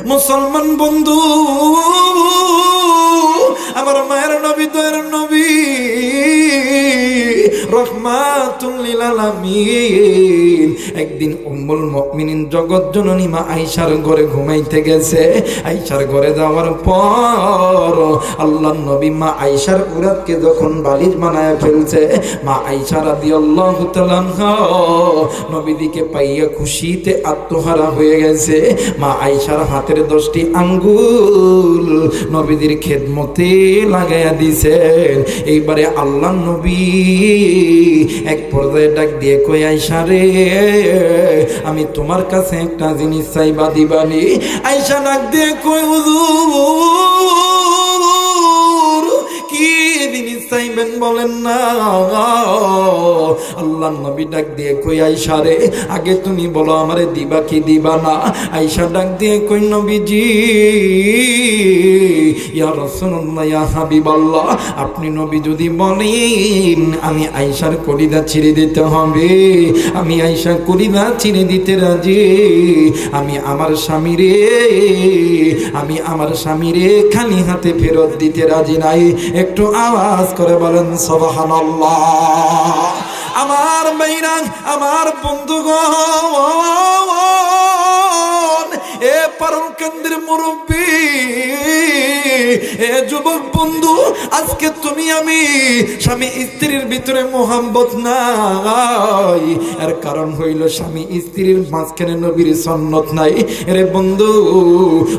মুসলমান বন্ধু, আমার মায়ের নবী, দয়ার নবী, রহমাতুল লিল আলামিন একদিন উম্মুল মুমিনিন জগৎ জননী মা আয়েশার ঘরে ঘুমাইতে গেছে। আয়েশার ঘরে যাওয়ার পর আল্লাহর নবী মা আয়েশার উরাতকে যখন বালিশ বানায় ফেলছে, মা আয়েশা রাদিয়াল্লাহু তাআলা আনহা নবীদিকে পাইয়া খুশিতে আত্মহারা হয়ে গেছে। মা আয়েশার হাতের 10টি আঙ্গুল নবীদের খেদমতে লাগাইয়া দিছেন। এইবারে আল্লাহর নবী এক পর্যায়ে ডাক দিয়ে কই, আয়েশা রে, আমি তোমার কাছে একটা জিনিস চাইবা, দিবানি? আয়েশা ডাক দিয়ে কই, হুজুর কি জিনিস চাইবেন বলেন না। আল্লাহর নবী ডাক দিয়ে কই, আয়েশা রে, আগে তুমি বলো আমারে দিবা কি দিবা না? আয়েশা ডাক দিয়ে কই, নবীজি, ইয়া রাসূলুল্লাহ, ইয়া হাবিবাল্লাহ, আপনি নবী যদি বলেন আমি আয়েশার কলিজা ছিঁড়ে দিতে হবে, আমি আয়েশার কলিজা ছিঁড়ে দিতে রাজি। আমি আমার স্বামীরে খালি হাতে ফেরত দিতে রাজি নাই। একটু আওয়াজ করে বলেন সুবহানাল্লাহ। আমার ভাইরা, আমার বন্ধুগণ, এ পারুল কেন্দ্রের মুরব্বী, এ যুবক বন্ধু, আজকে তুমি আমি স্বামী স্ত্রীর ভিতরে মোহাম্মত নাই। এর কারণ হইল স্বামী স্ত্রীর মাঝখানে নবীর সুন্নত নাই। এরে বন্ধু,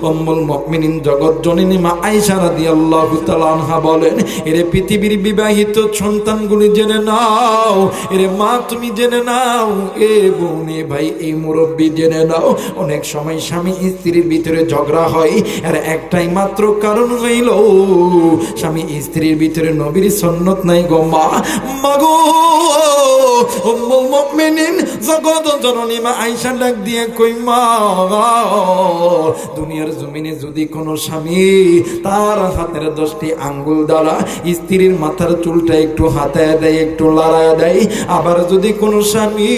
উম্মুল মুমিনিন জগৎ জননী মা আয়েশা রাদিয়াল্লাহু তাআলা আনহা বলেন, এরে পৃথিবীর বিবাহিত সন্তানগুলি জেনে নাও, এরে মা তুমি জেনে নাও, এ বোন, এ ভাই, এই মুরব্বী জেনে নাও, অনেক সময় স্বামী স্ত্রীর ভিতরে ঝগড়া হয়। এর একটাই মাত্র কারণ হইল স্বামী স্ত্রীর ভিতরে নবীর সুন্নত নাই গো মা। মাগো উম্মুল মুমিনিন জগৎ জননী মা আয়েশা ডাক দিয়ে কই, মা, দুনিয়ার জমিনে যদি কোনো স্বামী তার হাতের 10টি আঙ্গুল দ্বারা স্ত্রীর মাথার চুলটা একটু হাতায় দেয়, একটু লড়ায় দেয়, আবার যদি কোনো স্বামী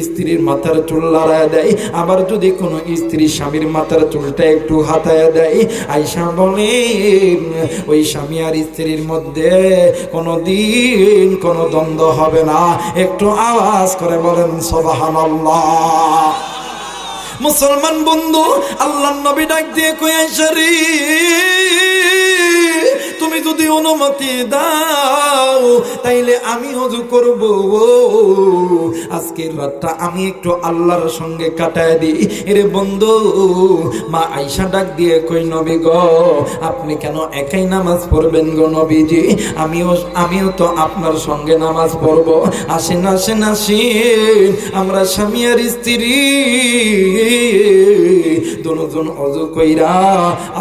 স্ত্রীর মাথার চুল লড়ায় দেয়, আবার যদি কোনো স্ত্রী স্বামীর মাথার চুলটা একটু হাতায় দেয়, আয়েশা বলেন ওই স্বামী আর স্ত্রীর মধ্যে কোনোদিন কোনো দ্বন্দ্ব হবে না। একটু আওয়াজ করে বলেন সুবহানাল্লাহ। মুসলমান বন্ধু, আল্লাহর নবী ডাক দিয়ে কই, আয়েশা রে, তুমি যদি অনুমতি দাও তাইলে আমি ওযু করব, আজকের রাতটা আমি একটু আল্লাহর সঙ্গে কাটায় দিই। এরে বন্ধু, মা আয়েশা ডাক দিয়ে কই, নবী গো, আপনি কেন একাই নামাজ পড়বেন গো নবীজি? আমিও তো আপনার সঙ্গে নামাজ পড়ব। আসেন আসেন আসেন, আমরা স্বামী আর স্ত্রী দুজন ওযু কইরা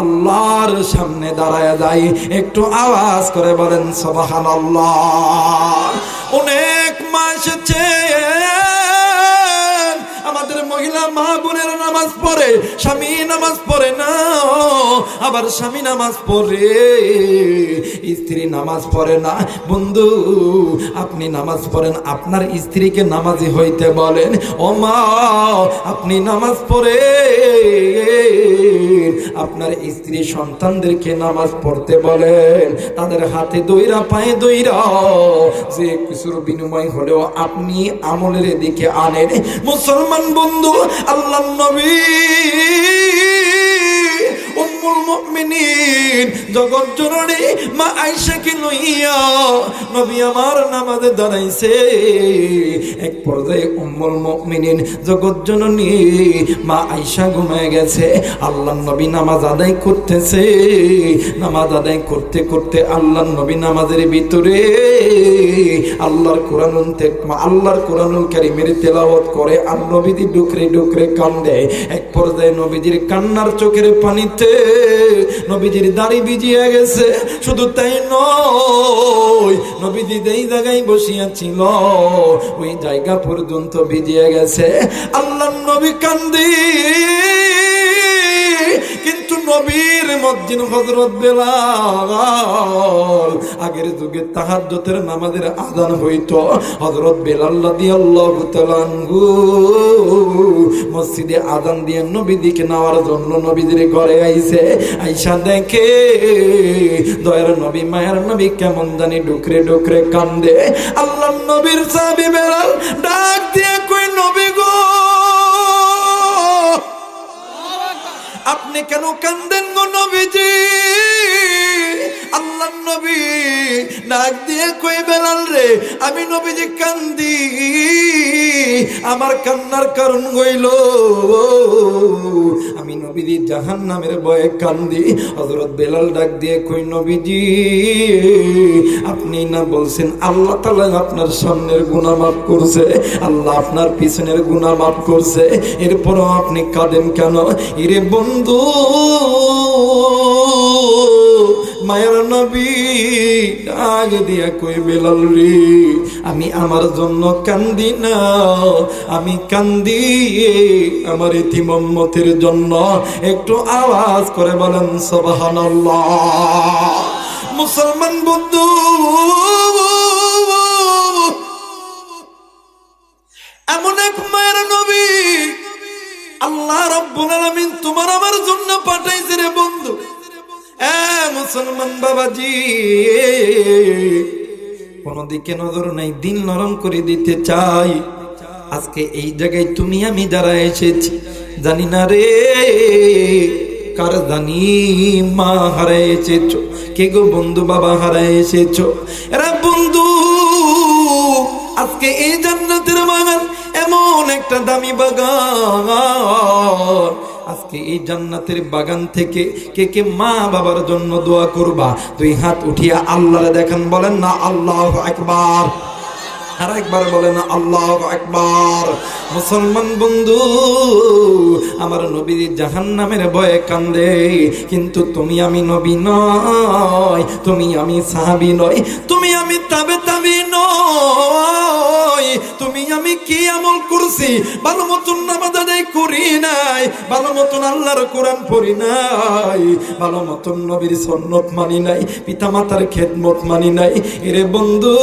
আল্লাহর সামনে দাঁড়ায় যাই। একটু আওয়াজ করে বলেন সুবহানাল্লাহ। অনেক মা এসেছে, আমাদের মহিলা মা বোনের নামাজ পড়ে, স্বামী নামাজ পড়ে না, আবার স্বামী নামাজ পড়ে, স্ত্রী নামাজ পড়ে না। বন্ধু, আপনি নামাজ পড়েন, আপনার স্ত্রীকে নামাজি হইতে বলেন। ও মা, আপনি নামাজ পড়ে আপনার স্ত্রী সন্তানদেরকে নামাজ পড়তে বলেন। তাদের হাতে দইরা, পায়ে দইরা, যে কিছুর বিনিময় হলেও আপনি আমলের দিকে আনেন। মুসলমান বন্ধু, আল্লাহর নবী উম্মুল মুমিনিন জগৎ জননী মা আয়েশাকে লইয়া নবী আমার নামাজে দাঁড়াইছে। এক পর্যায়ে উম্মুল মুমিনিন জগৎ জননী মা আয়েশা ঘুমায় গেছে। আল্লাহর নবী নামাজ আদায় করতেছে। নামাজ আদায় করতে করতে আল্লাহর নবী নামাজের ভিতরে আল্লাহর কোরআনুল কারীমের তেলাওয়াত করে। আর নবীজি ডুকরে ডুকরে কান্দে। এক পর্যায়ে নবীজির কান্নার চোখের পানিতে নবীজির দাড়ি ভিজিয়ে গেছে। শুধু তাই নয়, নবীজি যেই জায়গায় বসিয়াছিল ওই জায়গা পর্যন্ত ভিজিয়ে গেছে। আল্লাহর নবী কান্দে, কিন্তু কিন্তু নবীর মুয়াজ্জিন হযরত বেলাল আগের যুগে তাহাজ্জুদের নামাজের আযান হইতো হযরত বেলাল রাদিয়াল্লাহু তাআলা আনহু মসজিদে আযান দিয়ে নবীদিকে নেওয়ার জন্য নবীদের ঘরে আইছে আয়েশা দেখে দয়ার নবী মায়ের নবী কেমন জানি ডুকরে ডুকরে কান্দে আল্লাহর নবীর সাহাবী বেলাল ডাক দিয়ে কই নবী গো আপনি কেন কান্দেন গো নবীজি আল্লাহর নবী ডাক দিয়ে কই বেলাল রে আমি নবীজি কান্দি আমার কান্নার কারণ হইল আমি নবীজি জাহান্নামের ভয়ে কান্দি হযরত বেলাল ডাক দিয়ে কই নবীজি আপনি না বলছেন আল্লাহ তাআলা আপনার সামনের গুনাহ মাফ করছে আল্লাহ আপনার পিছনের গুনাহ মাফ করছে এরপরও আপনি কাঁদেন কেন ইরে বন্ধু মায়ের নবী ডাক দিয়া কই বেলাল রে আমি আমার জন্য কান্দি না আমি কান্দি আমার এতিম উম্মতের জন্য একটু আওয়াজ করে বলেন সুবহানাল্লাহ মুসলমান বন্ধু এমন এক মায়ের নবী আল্লাহ রাব্বুল আলামিন তোমার আমার জন্য পাঠাইছে রে বন্ধু মুসলমান বাবাজি কোন দিকে নজর নাই দিল নরম করে দিতে চাই আজকে এই জায়গায় তুমি আমি যারা এসেছি জানি না রে কার জানি মা হারায় এসেছো কে গো বন্ধু বাবা হারায় এসেছো এরা বন্ধু আজকে এই জান্নাতের বাগান এমন একটা দামি বাগান আজকে এই জান্নাতের বাগান থেকে কে কে মা বাবার জন্য দোয়া করবা দুই হাত উঠিয়া আল্লাহরে দেখেন বলেন না আল্লাহু আকবার আর একবার বলেন আল্লাহু আকবার মুসলমান বন্ধু আমার নবী জাহান্নামের ভয়ে কান্দে কিন্তু তুমি আমি নবী নয় তুমি আমি সাহাবী নয় তুমি আমি তাবে নয় তুমি আমি কি আমল করছি ভালো মতন নামাজ আদায় করি নাই ভালো মতন আল্লাহর কোরআন পড়ি নাই ভালো মতন নবীর সুন্নাত মানি নাই পিতামাতার খেদমত মানি নাই এরে বন্ধু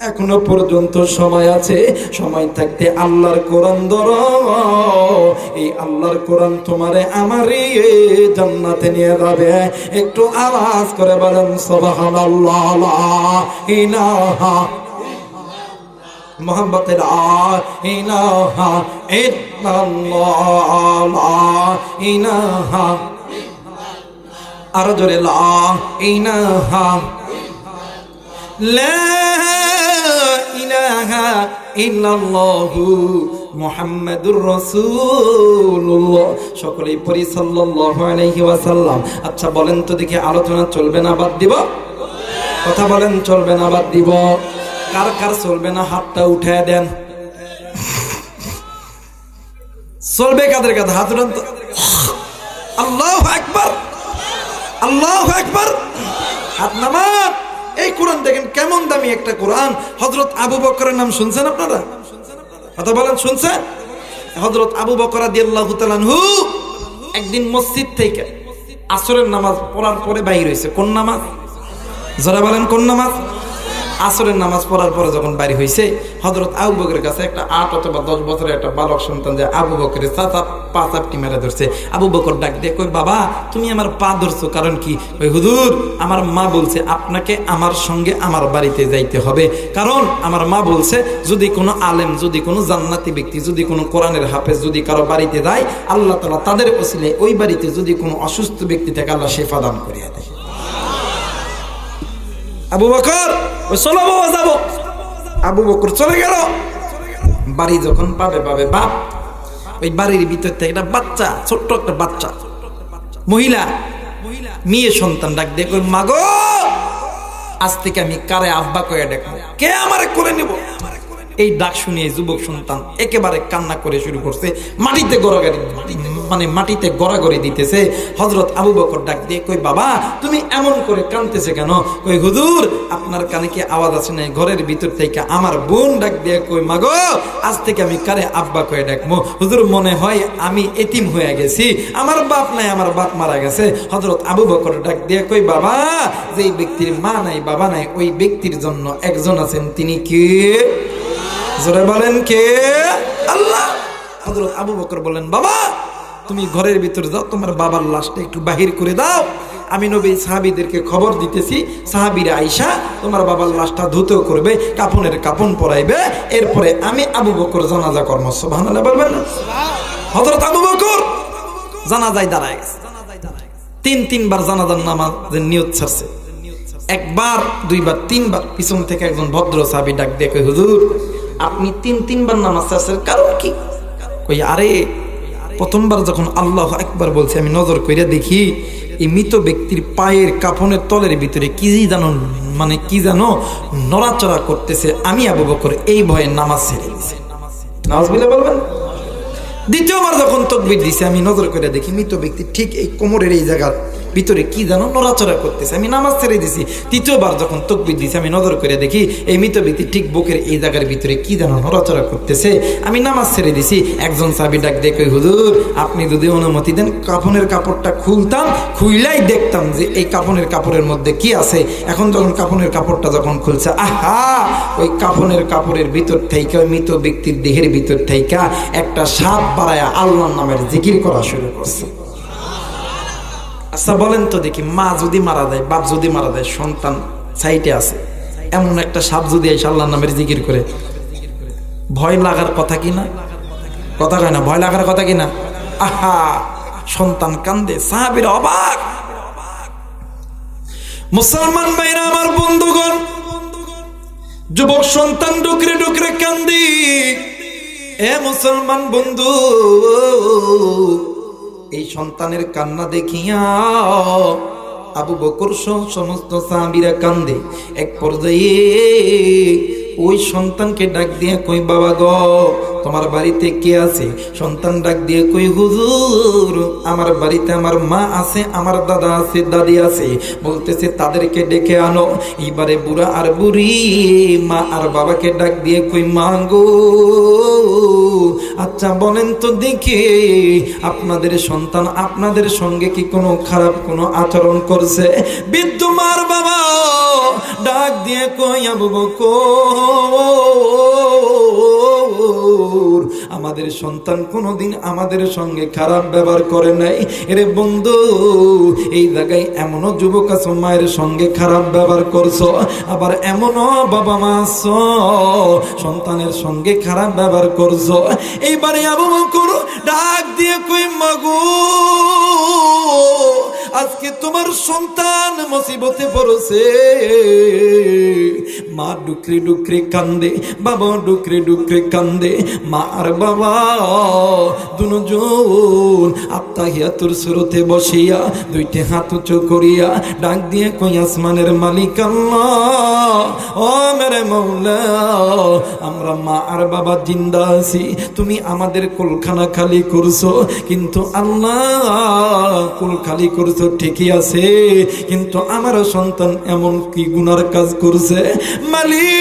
এখনো পর্যন্ত সময় আছে সময় থাকতে আল্লাহর কোরআন ধরো এই আল্লাহর কোরআন তোমারে আমারই জান্নাতে নিয়ে যাবে একটু আওয়াজ করে বলেন সুবহানাল্লাহ লা ইলাহা মুহাম্মদ লা ইলাহা ইল্লাল্লাহ লা ইলাহা আর জোরে লা ইলাহা লা ইলাহা ইল্লাল্লাহু মুহাম্মাদুর রাসূলুল্লাহ সকলেই পড়ি সাল্লাল্লাহু আলাইহি ওয়াসাল্লাম আচ্ছা বলেন তো দেখি আলোচনা চলবে না বাদ দিব কথা বলেন চলবে না বাদ দিব কার কার চলবে না হাতটা উঠায় দেন চলবে কাদের কাছে হাত উঠান তো আল্লাহু আকবার আল্লাহু আকবার হাত নামান এই কোরআন দেখেন কেমন দামি একটা কোরআন হযরত আবু বকরের নাম শুনছেন আপনারা কথা বলেন শুনছেন হযরত আবু বকর রাদিয়াল্লাহু তাআলা আনহু একদিন মসজিদ থেকে আসরের নামাজ পড়ার পরে বাইরে হইছে কোন নামাজ যারা বলেন কোন নামাজ আসরের নামাজ পড়ার পরে যখন বাইরে হইছে হযরত আবু বকরের কাছে একটা 8 অথবা 10 বছরের একটা বালক সন্তান যে আবু বকরের চাচা পা চাপটি মেরে ধরছে আবু বকর ডাক দিয়ে কই বাবা তুমি আমার পা ধরছো কারণ কি কই হুজুর আমার মা বলছে আপনাকে আমার সঙ্গে আমার বাড়িতে যাইতে হবে কারণ আমার মা বলছে যদি কোনো আলেম যদি কোনো জান্নাতি ব্যক্তি যদি কোনো কোরআনের হাফেজ যদি কারো বাড়িতে যায় আল্লাহ তাআলা তাদের ওসিলায় ওই বাড়িতে যদি কোনো অসুস্থ ব্যক্তি থাকে আল্লাহ শিফা দান করিয়া দেয় আবু বকর ওই চলো বাবা যাবো আবু বকর চলে গেল বাড়ি যখন পাবে বাপ ওই বাড়ির ভিতর থেকে একটা বাচ্চা ছোট্ট একটা বাচ্চা মহিলা মেয়ে সন্তান ডাক দিয়ে কই মা গো আজ থেকে আমি কারে আব্বা কয়ে ডাকবো কে আমারে করে নেব এই ডাক শুনিয়ে যুবক সন্তান একেবারে কান্না করে শুরু করছে, মাটিতে গড়াগড়ি মানে মাটিতে গড়াগড়ি দিতেছে। হযরত আবু বকর ডাক দিয়ে কই বাবা তুমি এমন করে কাঁদতেছে কেন? কই হুজুর আপনার কানে কি আওয়াজ আছে না? ঘরের ভিতর থেকে আমার বোন ডাক দিয়ে কই মাগো আজ থেকে আমি কারে আব্বা কয়ে ডাকবো। হুজুর মনে হয় আমি এতিম হয়ে গেছি, আমার বাপ নাই, আমার বাপ মারা গেছে। হযরত আবু বকর ডাক দিয়ে কই বাবা যেই ব্যক্তির মা নাই বাবা নাই ওই ব্যক্তির জন্য একজন আছেন, তিনি কে? জোরে বলেন কে? আল্লাহ। হযরত আবু বকর বলেন বাবা তুমি ঘরের ভিতরে যাও, তোমার বাবার লাশটা একটু বাহির করে দাও, আমি নবী সাহাবীদেরকে খবর দিতেছি, সাহাবীরা আয়েশা তোমার বাবার লাশটা ধুতেও করবে, কাফনের কাফন পরাইবে, এরপরে আমি আবু বকর জানাজা কর্ম। সুবহানাল্লাহ বলবেন না? হযরত আবু বকর জানাজায় দাঁড়ায় গেছে, তিনবার জানাজার নামাজের নিয়ত ছাড়ছে, একবার দুইবার তিনবার। পিছন থেকে একজন ভদ্র সাহাবী ডাক দিয়ে কই হুজুর আপনি তিনবার নামাজ ছাড়ছেন কারণ কি? কই আরে প্রথমবার যখন আল্লাহু আকবার বলছে আমি নজর কইরা দেখি এই মৃত ব্যক্তির পায়ের কাফনের তলের ভিতরে কি জানো মানে কি জানো নড়াচড়া করতেছে, আমি আবু বকর এই ভয়ে নামাজ ছেড়ে দিয়েছি। নাউজুবিল্লাহ বলবেন। দ্বিতীয়বার যখন তাকবীর দিছে আমি নজর করে দেখি মৃত ব্যক্তি ঠিক এই কোমরের এই জায়গার ভিতরে কি যেন নড়াচড়া করতেছে, আমি নামাজ ছেড়ে দিছি। তৃতীয়বার যখন তাকবীর দিছি আমি নজর করে দেখি এই মৃত ব্যক্তি ঠিক বুকের এই জায়গার ভিতরে কি যেন নড়াচড়া করতেছে, আমি নামাজ ছেড়ে দিছি। একজন সাহাবী ডাক দিয়ে কই হুজুর আপনি যদি অনুমতি দেন কাফনের কাপড়টা খুলতাম, খুইলাই দেখতাম যে এই কাফনের কাপড়ের মধ্যে কি আছে। এখন যখন কাফনের কাপড়টা যখন খুলছে, আহা ওই কাফনের কাপড়ের ভিতর থেকে ওই মৃত ব্যক্তির দেহের ভিতর থেকে একটা সাপ বাড়ায়া আল্লাহর নামের জিকির করা শুরু করছে। আচ্ছা বলেন তো দেখি, মা যদি মারা যায়, বাপ যদি মারা যায়, সন্তান সাইটে আছে, এমন একটা সাপ যদি এসে আল্লাহর নামের জিকির করে, ভয় লাগার কথা কিনা? কথা কয় না, ভয় লাগার কথা কিনা? আহা সন্তান কান্দে, সাহাবীরা অবাক। মুসলমান ভাইরা আমার বন্ধুগণ, যুবক সন্তান ডুকরে ডুকরে কান্দি। এ মুসলমান বন্ধু, এই সন্তানের কান্না দেখিয়া আবু বকর সহ সমস্ত সাহাবীরা কান্দে। এক পর্যায়ে ওই সন্তানকে ডাক দিয়ে কই বাবা গো তোমার বাড়িতে কে আছে? সন্তান ডাক দিয়ে কই হুজুর আমার বাড়িতে আমার মা আছে, আমার দাদা আছে, দাদি আছে। বলতেছে তাদেরকে ডেকে আনো। এবারে বুড়া আর বুড়ি মা আর বাবাকে ডাক দিয়ে কই মা গো আচ্ছা বলেন তো দেখি আপনাদের সন্তান আপনাদের সঙ্গে কি কোনো খারাপ কোনো আচরণ করছে? বৃদ্ধ মার বাবা ডাক দিয়ে কই আবু বকর আমাদের সন্তান কোনোদিন আমাদের সঙ্গে খারাপ ব্যবহার করে নাই। এরে বন্ধু এই জায়গায় এমনও যুবক আছো মায়ের সঙ্গে খারাপ ব্যবহার করছো, আবার এমনও বাবা মা আছো সন্তানের সঙ্গে খারাপ ব্যবহার করছো। এইবারে আবু বকর ডাক দিয়ে কই মাগো আজকে তোমার সন্তান মুসিবতে পড়েছে। মা ডুকরে ডুকরে কান্দে, বাবা ডুকরে ডুকরে কান্দে। মা আর বাবা দুজন আত্তাহিয়াতুর সুরতে বসিয়া দুইটি হাত উঁচু করিয়া ডাক দিয়ে কই আসমানের মালিক আল্লাহ ও মেরে মাওলা আমরা মা আর বাবা জিন্দা আছি, তুমি আমাদের কুলখানা খালি করছো, কিন্তু আল্লাহ কুল খালি করছো ঠিকই আছে, কিন্তু আমার সন্তান এমন কি গুনার কাজ করছে মালিক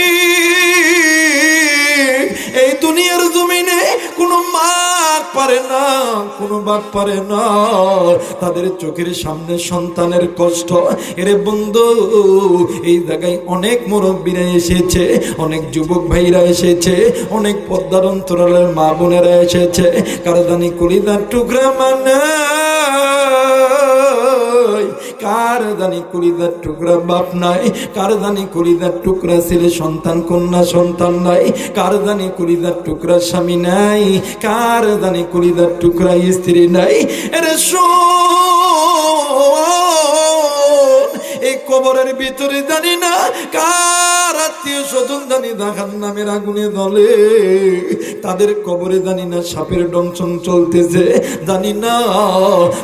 এই দুনিয়ার জমিনে কোনো মা পারে না, কোনো বাপ পারে না তাদের চোখের সামনে সন্তানের কষ্ট। এরে বন্ধু এই জায়গায় অনেক মুরব্বীরা এসেছে, অনেক যুবক ভাইরা এসেছে, অনেক পর্দার অন্তরালের মা বোনেরা এসেছে। কারদানি কলিদার টুকরা মানে কার জানি কলিজার টুকরা বাপ নাই, কার জানি কলিজার টুকরা ছেলে সন্তান কন্যা সন্তান নাই, কার জানি কলিজার টুকরা স্বামী নাই, কার জানি কলিজার টুকরা স্ত্রী নাই। এরে শোন এই কবরের ভিতরে জানি না কার আমার আত্মীয় স্বজন জানি জাহান্নামের আগুনে জ্বলে, তাদের কবরে জানি না সাপের দংশন চলতেছে, জানি না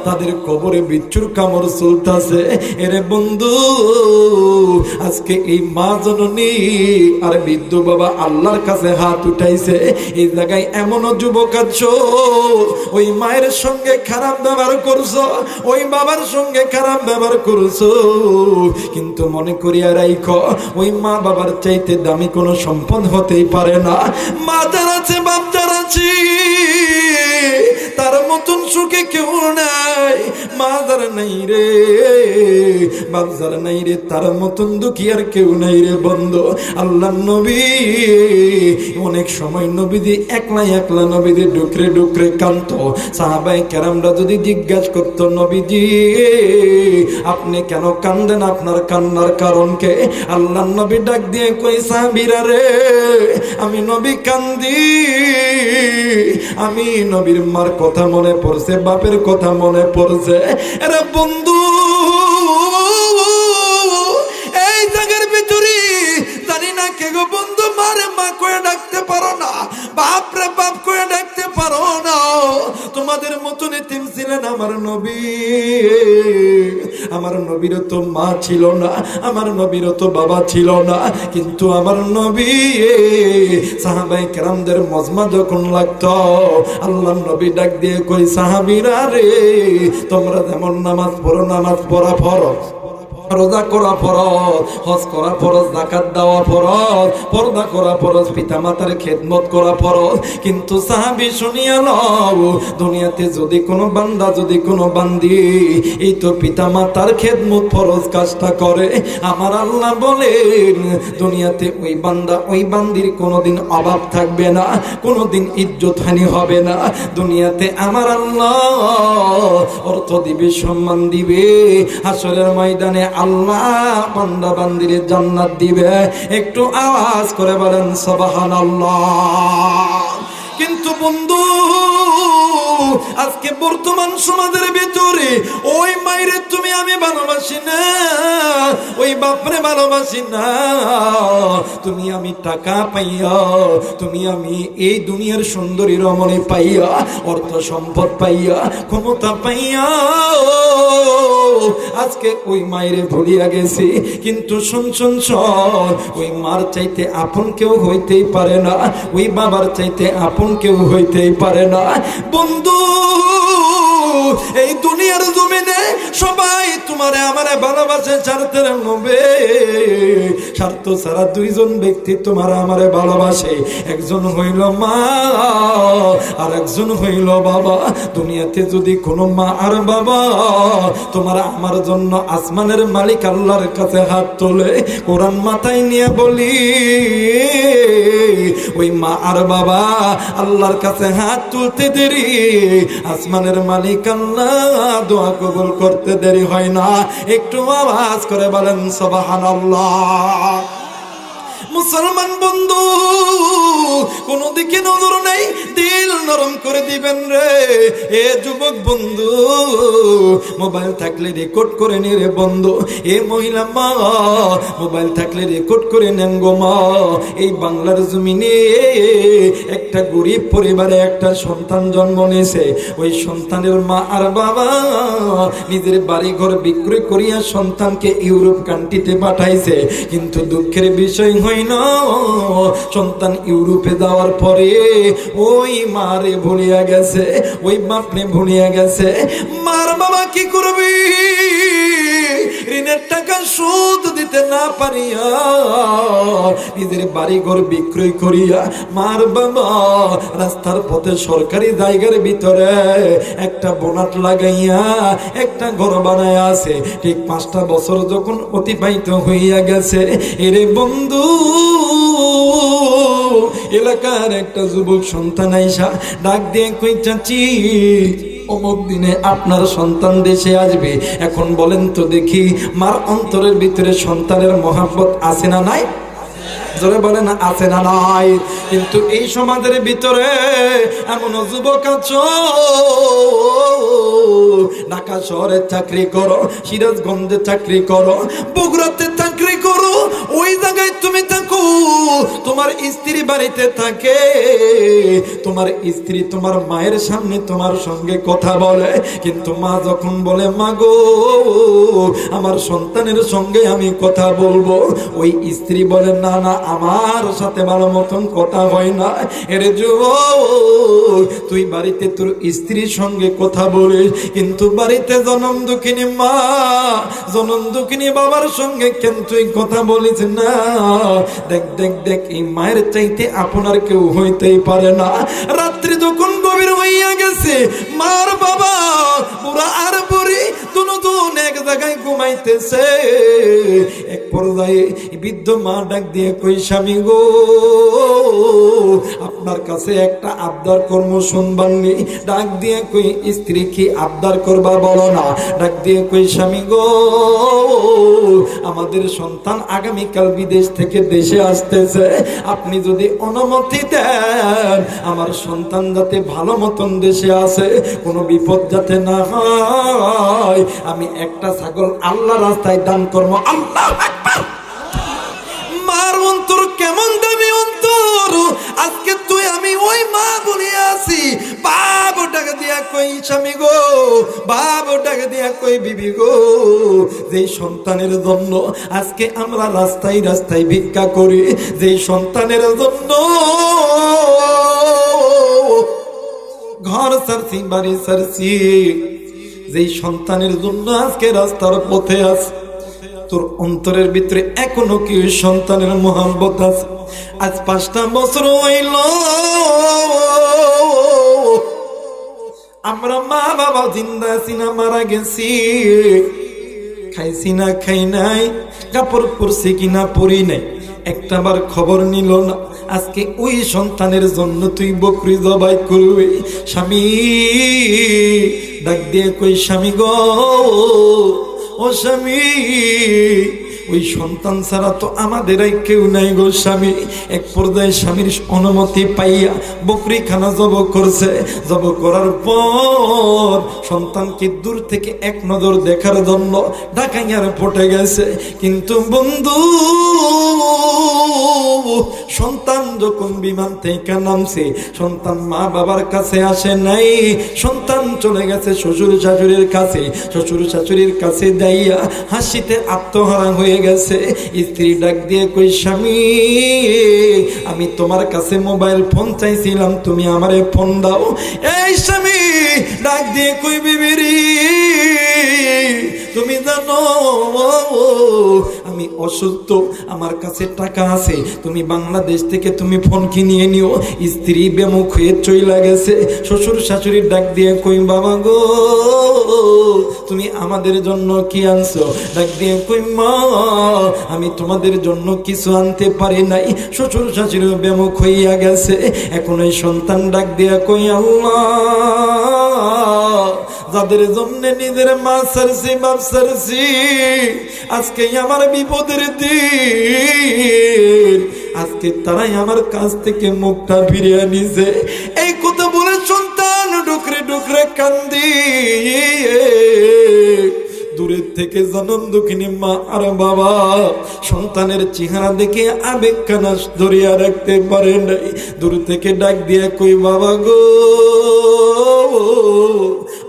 তাদের কবরে বিচ্ছুর কামড় চলতেছে। এরে বন্ধু, আজকে এই মা জননী আর বৃদ্ধ বাবা আল্লাহর কাছে হাত উঠাইছে। এই জায়গায় এমনও যুবক আছো, ওই মায়ের সঙ্গে খারাপ ব্যবহার করছো, ওই বাবার সঙ্গে খারাপ ব্যবহার করছো, কিন্তু মনে করিয়া রাখো ওই মা বাবার চাইতে দামি কোনো সম্পদ হতেই পারে না। মা যার আছে, বাপ যার আছে, তার মতন সুখে কেউ নাই। মা যার নাই রে, বাপ যার নাই রে, তার মতন দুঃখী আর কেউ নাই রে বন্ধু। আল্লাহ নবী অনেক সময় নবীজি একলা একলা নবীজি ডুকরে ডুকরে কাঁদতো। সাহাবায়ে কেরামরা যদি জিজ্ঞাসা করতো, নবীজি আপনি কেন কান্দেন, আপনার কান্নার কারণ কে? আল্লাহ নবী ডাক দিয়ে কই, সাহাবীরা রে, আমি নবী কান্দি, আমি নবীর মার কথা মনে পড়ছে, বাপের কথা মনে পড়ছে। আরে বন্ধু, এই জায়গার ভিতরে জানি না কে গো বন্ধু মারে মা কয়ে ডাকতে পারো না, বাপরে বাপ কয়ে ডাকতে পারো না। তোমাদের মতন এতিম ছিলেন আমার নবী। আমার নবীরও তো মা ছিল না, আমার নবীরও তো বাবা ছিল না, কিন্তু আমার নবী সাহাবায়ে কেরামদের মজমা যখন লাগতো, আল্লাহ নবী ডাক দিয়ে কই, সাহাবীরা রে, তোমরা যেমন নামাজ পড়ো, নামাজ পড়া ফরজ, রোজা করা ফরজ, হজ করা ফরজ, যাকাত দেওয়া ফরজ, পর্দা করা ফরজ, পিতামাতার খেদমত করা ফরজ, কিন্তু সাহাবী শুনিয়া লও, দুনিয়াতে যদি কোনো বান্দা, যদি কোনো বান্দি এই তো পিতামাতার খেদমত ফরজ কাজটা করে, আমার আল্লাহ বলেন দুনিয়াতে ওই বান্দা, ওই বান্দির কোনোদিন অভাব থাকবে না, কোনোদিন ইজ্জতহানি হবে না। দুনিয়াতে আমার আল্লাহ অর্থ দিবে, সম্মান দিবে, হাসরের ময়দানে আল্লাহ বান্দা বান্দিরে জান্নাত দিবে। একটু আওয়াজ করে বলেন সুবহানাল্লাহ। কিন্তু বন্ধু, আজকে বর্তমান সমাজের ভিতরে ওই মায়েরে তুমি আমি ভালোবাসি না, ওই বাপরে ভালোবাসি না, তুমি আমি টাকা পাইয়া, তুমি আমি এই দুনিয়ার সুন্দরী রমণী পাইয়া, অর্থ সম্পদ পাইয়া, ক্ষমতা পাইয়া আজকে ওই মায়েরে ভুলিয়া গেছি। কিন্তু শুন শুন শোন, ওই মার চাইতে আপন কেউ হইতেই পারে না, ওই বাবার চাইতে আপন কেউ হইতেই পারে না। বন্ধু, এই দুনিয়ার জমিনে সবাই তোমারে আমারে ভালোবাসে স্বার্থের লোভে। স্বার্থ ছাড়া দুইজন ব্যক্তি তোমার আমারে ভালোবাসে, একজন হইল মা আর একজন হইল বাবা। দুনিয়াতে যদি কোনো মা আর বাবা তোমার আমার জন্য আসমানের মালিক আল্লাহর কাছে হাত তোলে, কোরআন মাথায় নিয়ে বলি, ওই মা আর বাবা আল্লাহর কাছে হাত তুলতে দেরি, আসমানের মালিক আল্লাহ দোয়া কবুল করতে দেরি হয় না। একটু আওয়াজ করে বলেন সুবহানাল্লাহ। মুসলমান বন্ধু, কোন দিকে নজর নেই, দিল নরম করে দিবেন রে। এ যুবক বন্ধু, মোবাইল থাকলে রেকর্ড করে নে রে বন্ধু। এ মহিলা মা, মোবাইল থাকলে রেকর্ড করে নেন গো মা। এই বাংলার জমিনে একটা গরিব পরিবারে একটা সন্তান জন্ম নিয়েছে, ওই সন্তানের মা আর বাবা নিজের বাড়ি ঘর বিক্রয় করিয়া সন্তানকে ইউরোপ কান্ট্রিতে পাঠাইছে। কিন্তু দুঃখের বিষয় হয় না, সন্তান ইউরোপে যাওয়ার পরে ওই মারে ভুলিয়া গেছে, ওই বাপরে ভুলিয়া গেছে। মার বাবা কি করবি, ঋণের টাকা সুদ দিতে না পারিয়া নিজের বাড়ি ঘর বিক্রয় করিয়া মার বাবা রাস্তার পথে সরকারি জায়গার ভিতরে একটা বোনাট লাগাইয়া একটা ঘর বানায় আছে। ঠিক 5টা বছর যখন অতিবাহিত হইয়া গেছে, এরে বন্ধু, এলাকার একটা যুবক সন্তান আইসা ডাক দিয়ে কই, চাচি অমুক দিনে আপনার সন্তান দেশে আসবে। এখন বলেন তো দেখি, মার অন্তরের ভিতরে সন্তানের মহাব্বত আছে না নাই? জোরে বলেন আছে না নাই? কিন্তু এই সমাজের ভিতরে এমন যুবক আছো, ঢাকা শহরে চাকরি করো, সিরাজগঞ্জে চাকরি করো, বগুড়াতে চাকরি করো, ওই জায়গায় জায়গায় তুমি থাকো, তোমার স্ত্রী বাড়িতে থাকে, তোমার স্ত্রী তোমার মায়ের সামনে তোমার সঙ্গে কথা বলে, কিন্তু মা যখন বলে মা গো আমার সন্তানের সঙ্গে আমি কথা বলবো, ওই স্ত্রী বলে না না আমার সাথে ভালো মতন কথা হয় না। এর যুবক তুই বাড়িতে তোর স্ত্রীর সঙ্গে কথা বলিস, কিন্তু বাড়িতে জনম দুঃখিনী মা জনম দুঃখিনী বাবার সঙ্গে কেন তুই কথা বলিস না? দেখ দেখ দেখ এই মায়ের চাইতে আপনার কেউ হইতেই পারে না। রাত্রি যখন গভীর হইয়া গেছে, মার বাবা পুরা আর বুড়ি দুজন এক জায়গায় ঘুমাইতেছে। এক পর্যায়ে বৃদ্ধ মা ডাক দিয়ে কই স্বামী গো আপনার কাছে একটা আবদার কর্ম শুনবাননি। ডাক দিয়ে কই স্ত্রী কি আবদার করবা বলো না। ডাক দিয়ে কই স্বামী গো আমাদের সন্তান আগামীকাল বিদেশ থেকে দেশে আসতেছে, আপনি যদি অনুমতি দেন আমার সন্তান যাতে ভালো মতন দেশে আসে, কোনো বিপদ যাতে না হয়, আমি একটা ছাগল আল্লাহ রাস্তায় দান করবো। আল্লাহু আকবার। মার অন্তর কেমন দামি অন্তর, আজকে তুই আমি ওই মা বলে আছি। বাবু টাকা দিয়া কই স্বামী গো, বাবু টাকা দিয়া কই বিবি গো, যেই সন্তানের জন্য আজকে আমরা রাস্তায় রাস্তায় ভিক্ষা করি, যেই সন্তানের জন্য ঘর ছাড়ছি বাড়ি ছাড়ছি, যেই সন্তানের জন্য আজকে রাস্তার পথে আছে, তোর অন্তরের ভিতরে এখনো কি সন্তানের মোহাম্মত আছে? আজ 5টা বছর হইল আমরা মা বাবা জিন্দা আছি না মারা গেছি, খাইছি না খাই নাই, কাপড় পরছি কিনা পরি নাই, একটাবার খবর নিল না। আজকে ওই সন্তানের জন্য তুই বকরি জবাই করবি। স্বামী ডাক দিয়ে কই স্বামী গো ও স্বামী, ওই সন্তান ছাড়া তো আমাদের কেউ নাই গো স্বামী। এক পর্যায়ে স্বামীর অনুমতি পাইয়া বকরি খানা জব করছে। জব করার পর সন্তানকে দূর থেকে এক নজর দেখার জন্য ঢাকাইয়ার পটে গেছে। কিন্তু বন্ধু সন্তান যখন বিমান থেকে নামছে, সন্তান মা বাবার কাছে আসে নাই, সন্তান চলে গেছে শ্বশুর শাশুড়ির কাছে। শ্বশুর শাশুড়ির কাছে যাইয়া হাসিতে আত্মহারা হয়ে গেছে। স্ত্রী ডাক দিয়ে কই স্বামী আমি তোমার কাছে মোবাইল ফোন চাইছিলাম, তুমি আমারে ফোন দাও। এই স্বামী ডাক দিয়ে কই বিবিরি তুমি জানো আমি অসুস্থ, আমার কাছে টাকা আছে, তুমি বাংলাদেশ থেকে তুমি ফোন কিনিয়ে নিও। স্ত্রী বেমুখ হয়ে চইলা গেছে। শ্বশুর শাশুড়ি ডাক দিয়ে কই বাবা গো তুমি আমাদের জন্য কি আনছো? ডাক দিয়ে কই মা আমি তোমাদের জন্য কিছু আনতে পারি নাই। শ্বশুর শাশুড়ি বেমুখ হইয়া গেছে। এখন এই সন্তান ডাক দিয়ে কই আল্লাহ যাদের জন্য নিজের মা সারছি বাপ সারছি, আজকে আমার বিপদের দিন, আজকে তারাই আমার কাছ থেকে মুখটা ফিরিয়ে নিছে। এই কথা বলে সন্তান ডুকরে ডুকরে কান্দি। দূরের থেকে জনম দুঃখিনী মা আর বাবা সন্তানের চেহারা দেখে আবেগ কানা ধরিয়া রাখতে পারে নাই। দূর থেকে ডাক দিয়ে কই বাবা গো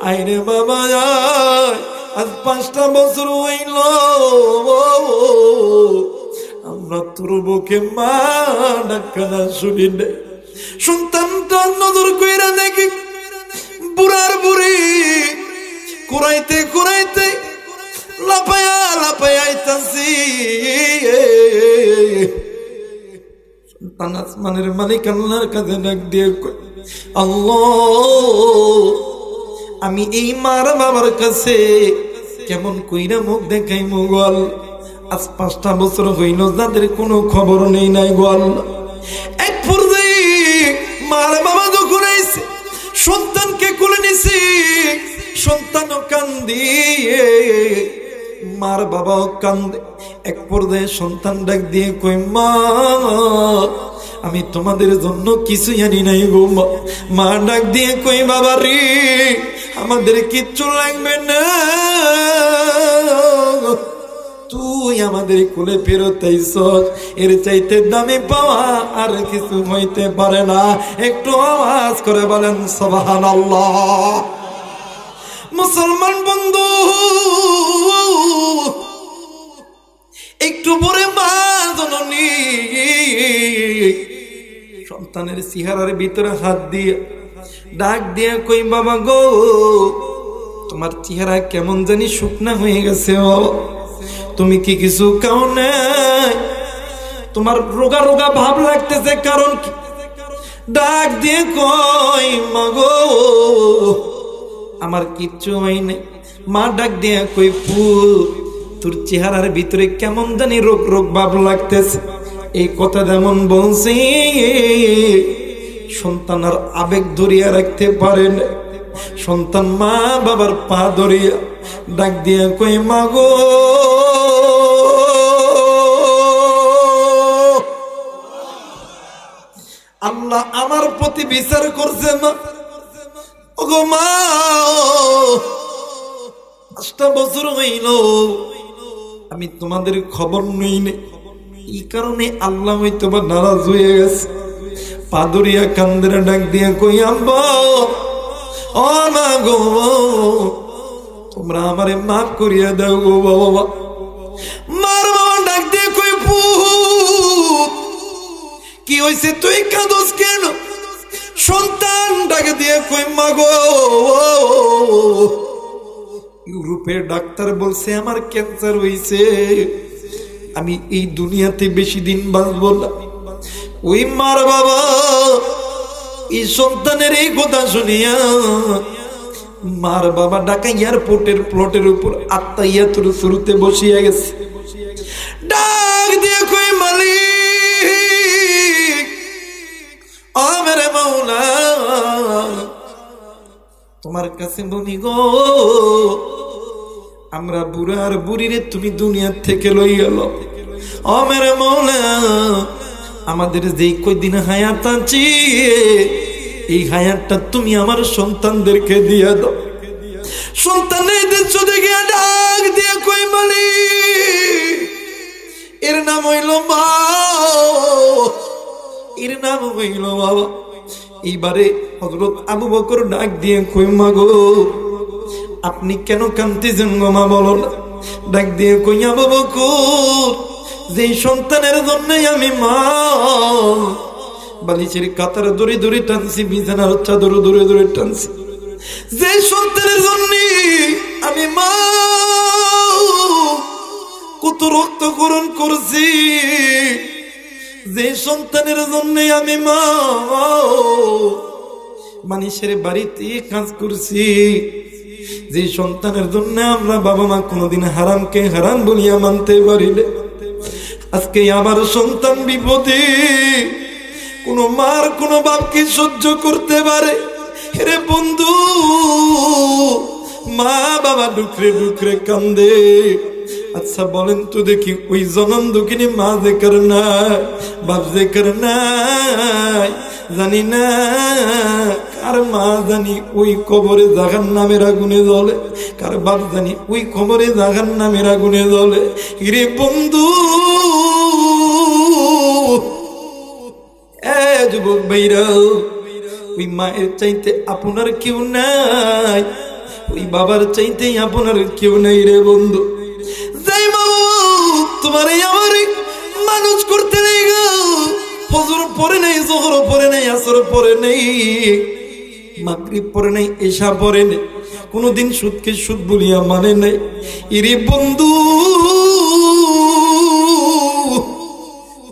আইরে বাবা আজ 5টা বছর হইল আমরা তোর বুকে মা ডাকানা শুনি নাই। সন্তানটা নজর কইরা দেখি বুড়ার বুড়ি কুরাইতে কুরাইতে লাপায়া লাপায়া আইতাছি। সন্তান আসমানের মালিক আল্লাহর কাছে ডাক দিয়ে কই আল্লাহ আমি এই মার বাবার কাছে কেমন কইরা মুখ দেখাই মুগল। আজ 5টা বছর হইল যাদের কোনো খবর নেই নাই গোয়াল। এক পর্যায়ে মার বাবা যখন আইছে সন্তানকে কোলে নিছে, সন্তানও কান্দি মার বাবাও কান্দে। এক পর্যায়ে সন্তান ডাক দিয়ে কই মা আমি তোমাদের জন্য কিছুই আনি নাই গো মা। মা ডাক দিয়ে কই বাবা রে আমাদের কিচ্ছু লাগবে না, তুই তুই আমাদের কোলে ফেরত আইছস, এর চাইতে দামি পাওয়া আর কিছু হইতে পারে না। একটু আওয়াজ করে বলেন সুবহানাল্লাহ। মুসলমান বন্ধু, একটু পরে মা জননী সন্তানের চেহারার ভিতরে হাত দিয়ে ডাক দিয়ে কই, বাবা গো, তোমার চেহারা কেমন জানি শুকনা হয়ে গেছে, ও তুমি কি কিছু খাও নাই? তোমার রোগা রোগা ভাব লাগতেছে, কারণ কি? ডাক দিয়ে কই, মা গো, আমার কিচ্ছু হয়নি। মা ডাক দিয়ে কই, পুত, তোর চেহারার ভিতরে কেমন জানি রোগ রোগ ভাব লাগতেছে। এই কথা যেমন বলছি, সন্তান আর আবেগ ধরিয়া রাখতে পারেন। সন্তান মা বাবার পা ধরিয়া ডাক দিয়া কই, মা গো, আল্লাহ আমার প্রতি বিচার করছে মা। ওগো মা, 5টা বছর হইল আমি তোমাদের খবর নই নে, এই কারণে আল্লাহ হয়তো বা নারাজ হয়ে গেছে। পাদরিয়া কান্দের ডাক দিয়া কই, আব্বা, ও মা গো, তোমরা আমারে মাফ করিয়া দাও গো বাবা। মার বাবা ডাক দিয়ে কই, পুত, কি হইছে, তুই কাঁদস কেন? সন্তান ডাক দিয়ে কই, মা গো, ইউরোপের ডাক্তার বলছে আমার ক্যান্সার হইছে, আমি এই দুনিয়াতে বেশি দিন বাঁচব না। ওই মার বাবা এই সন্তানের এই কথা শুনিয়া মার বাবা ঢাকা এয়ারপোর্টের প্লটের উপর আত্মাইয়াতুর শুরুতে বসিয়া গেছে। ডাক দিয়ে কই, মালিক, ও মেরে মাওলা, তোমার কাছে বলি গো, আমরা বুড়া আর বুড়িরে তুমি দুনিয়ার থেকে লই গেল। ও মেরে মাওলা, আমাদের যেই কয়দিন হায়াত আছে, এই হায়াতটা তুমি আমার সন্তানদেরকে দিয়ে দাও। সন্তানদের চলে গিয়ে ডাক দিয়ে কই, মালিক, এর নাম হইল মা, এর নাম হইল বাবা। এইবারে হযরত আবু বকর ডাক দিয়ে কই, মা গো, আপনি কেন কাঁদতেছেন গো মা, বলো না। ডাক দিয়ে কই, আবু বকর, যে সন্তানের জন্য আমি মা বালিশের কাতার দড়ি দড়ি টানছি, বিছানার চাদর দড়ি দড়ি টানছি, যে সন্তানের জন্য আমি মা কত রক্তকরণ করছি, যে সন্তানের জন্য আমি মা মানুষের বাড়িতে কাজ করছি, যে সন্তানের জন্য আমরা বাবা মা কোনোদিন হারামকে হারাম বলিয়া মানতে পারিলে, আজকে আমার সন্তান বিপদে, কোন মার কোন বাপকে সহ্য করতে পারে? রে বন্ধু, মা বাবা ডুকরে ডুকরে কান্দে। আচ্ছা বলেন তো দেখি, ওই জনম দুঃখিনী মা যেকার নাই, বাপ যেকার নাই, জানি না কার মা জানি ওই কবরে জাহান্নামের আগুনে জ্বলে, কার বাপ জানি ওই কবরে জাহান্নামের আগুনে জ্বলে। রে বন্ধু, যুবক ভাইরা, ওই মায়ের চাইতে আপনার কেউ নাই, ওই বাবার চাইতে আপনার কেউ নাই রে বন্ধু। যাই বাবু, তোমার আমার মানুষ করতে নেই গো, ফজর পরে নেই, জোহর পরে নেই, আসর পরে নেই, মাগরিব পরে নেই, এশা পরে নেই, কোনদিন সুদকে সুদ বলিয়া মানে নাই। ইরে বন্ধু,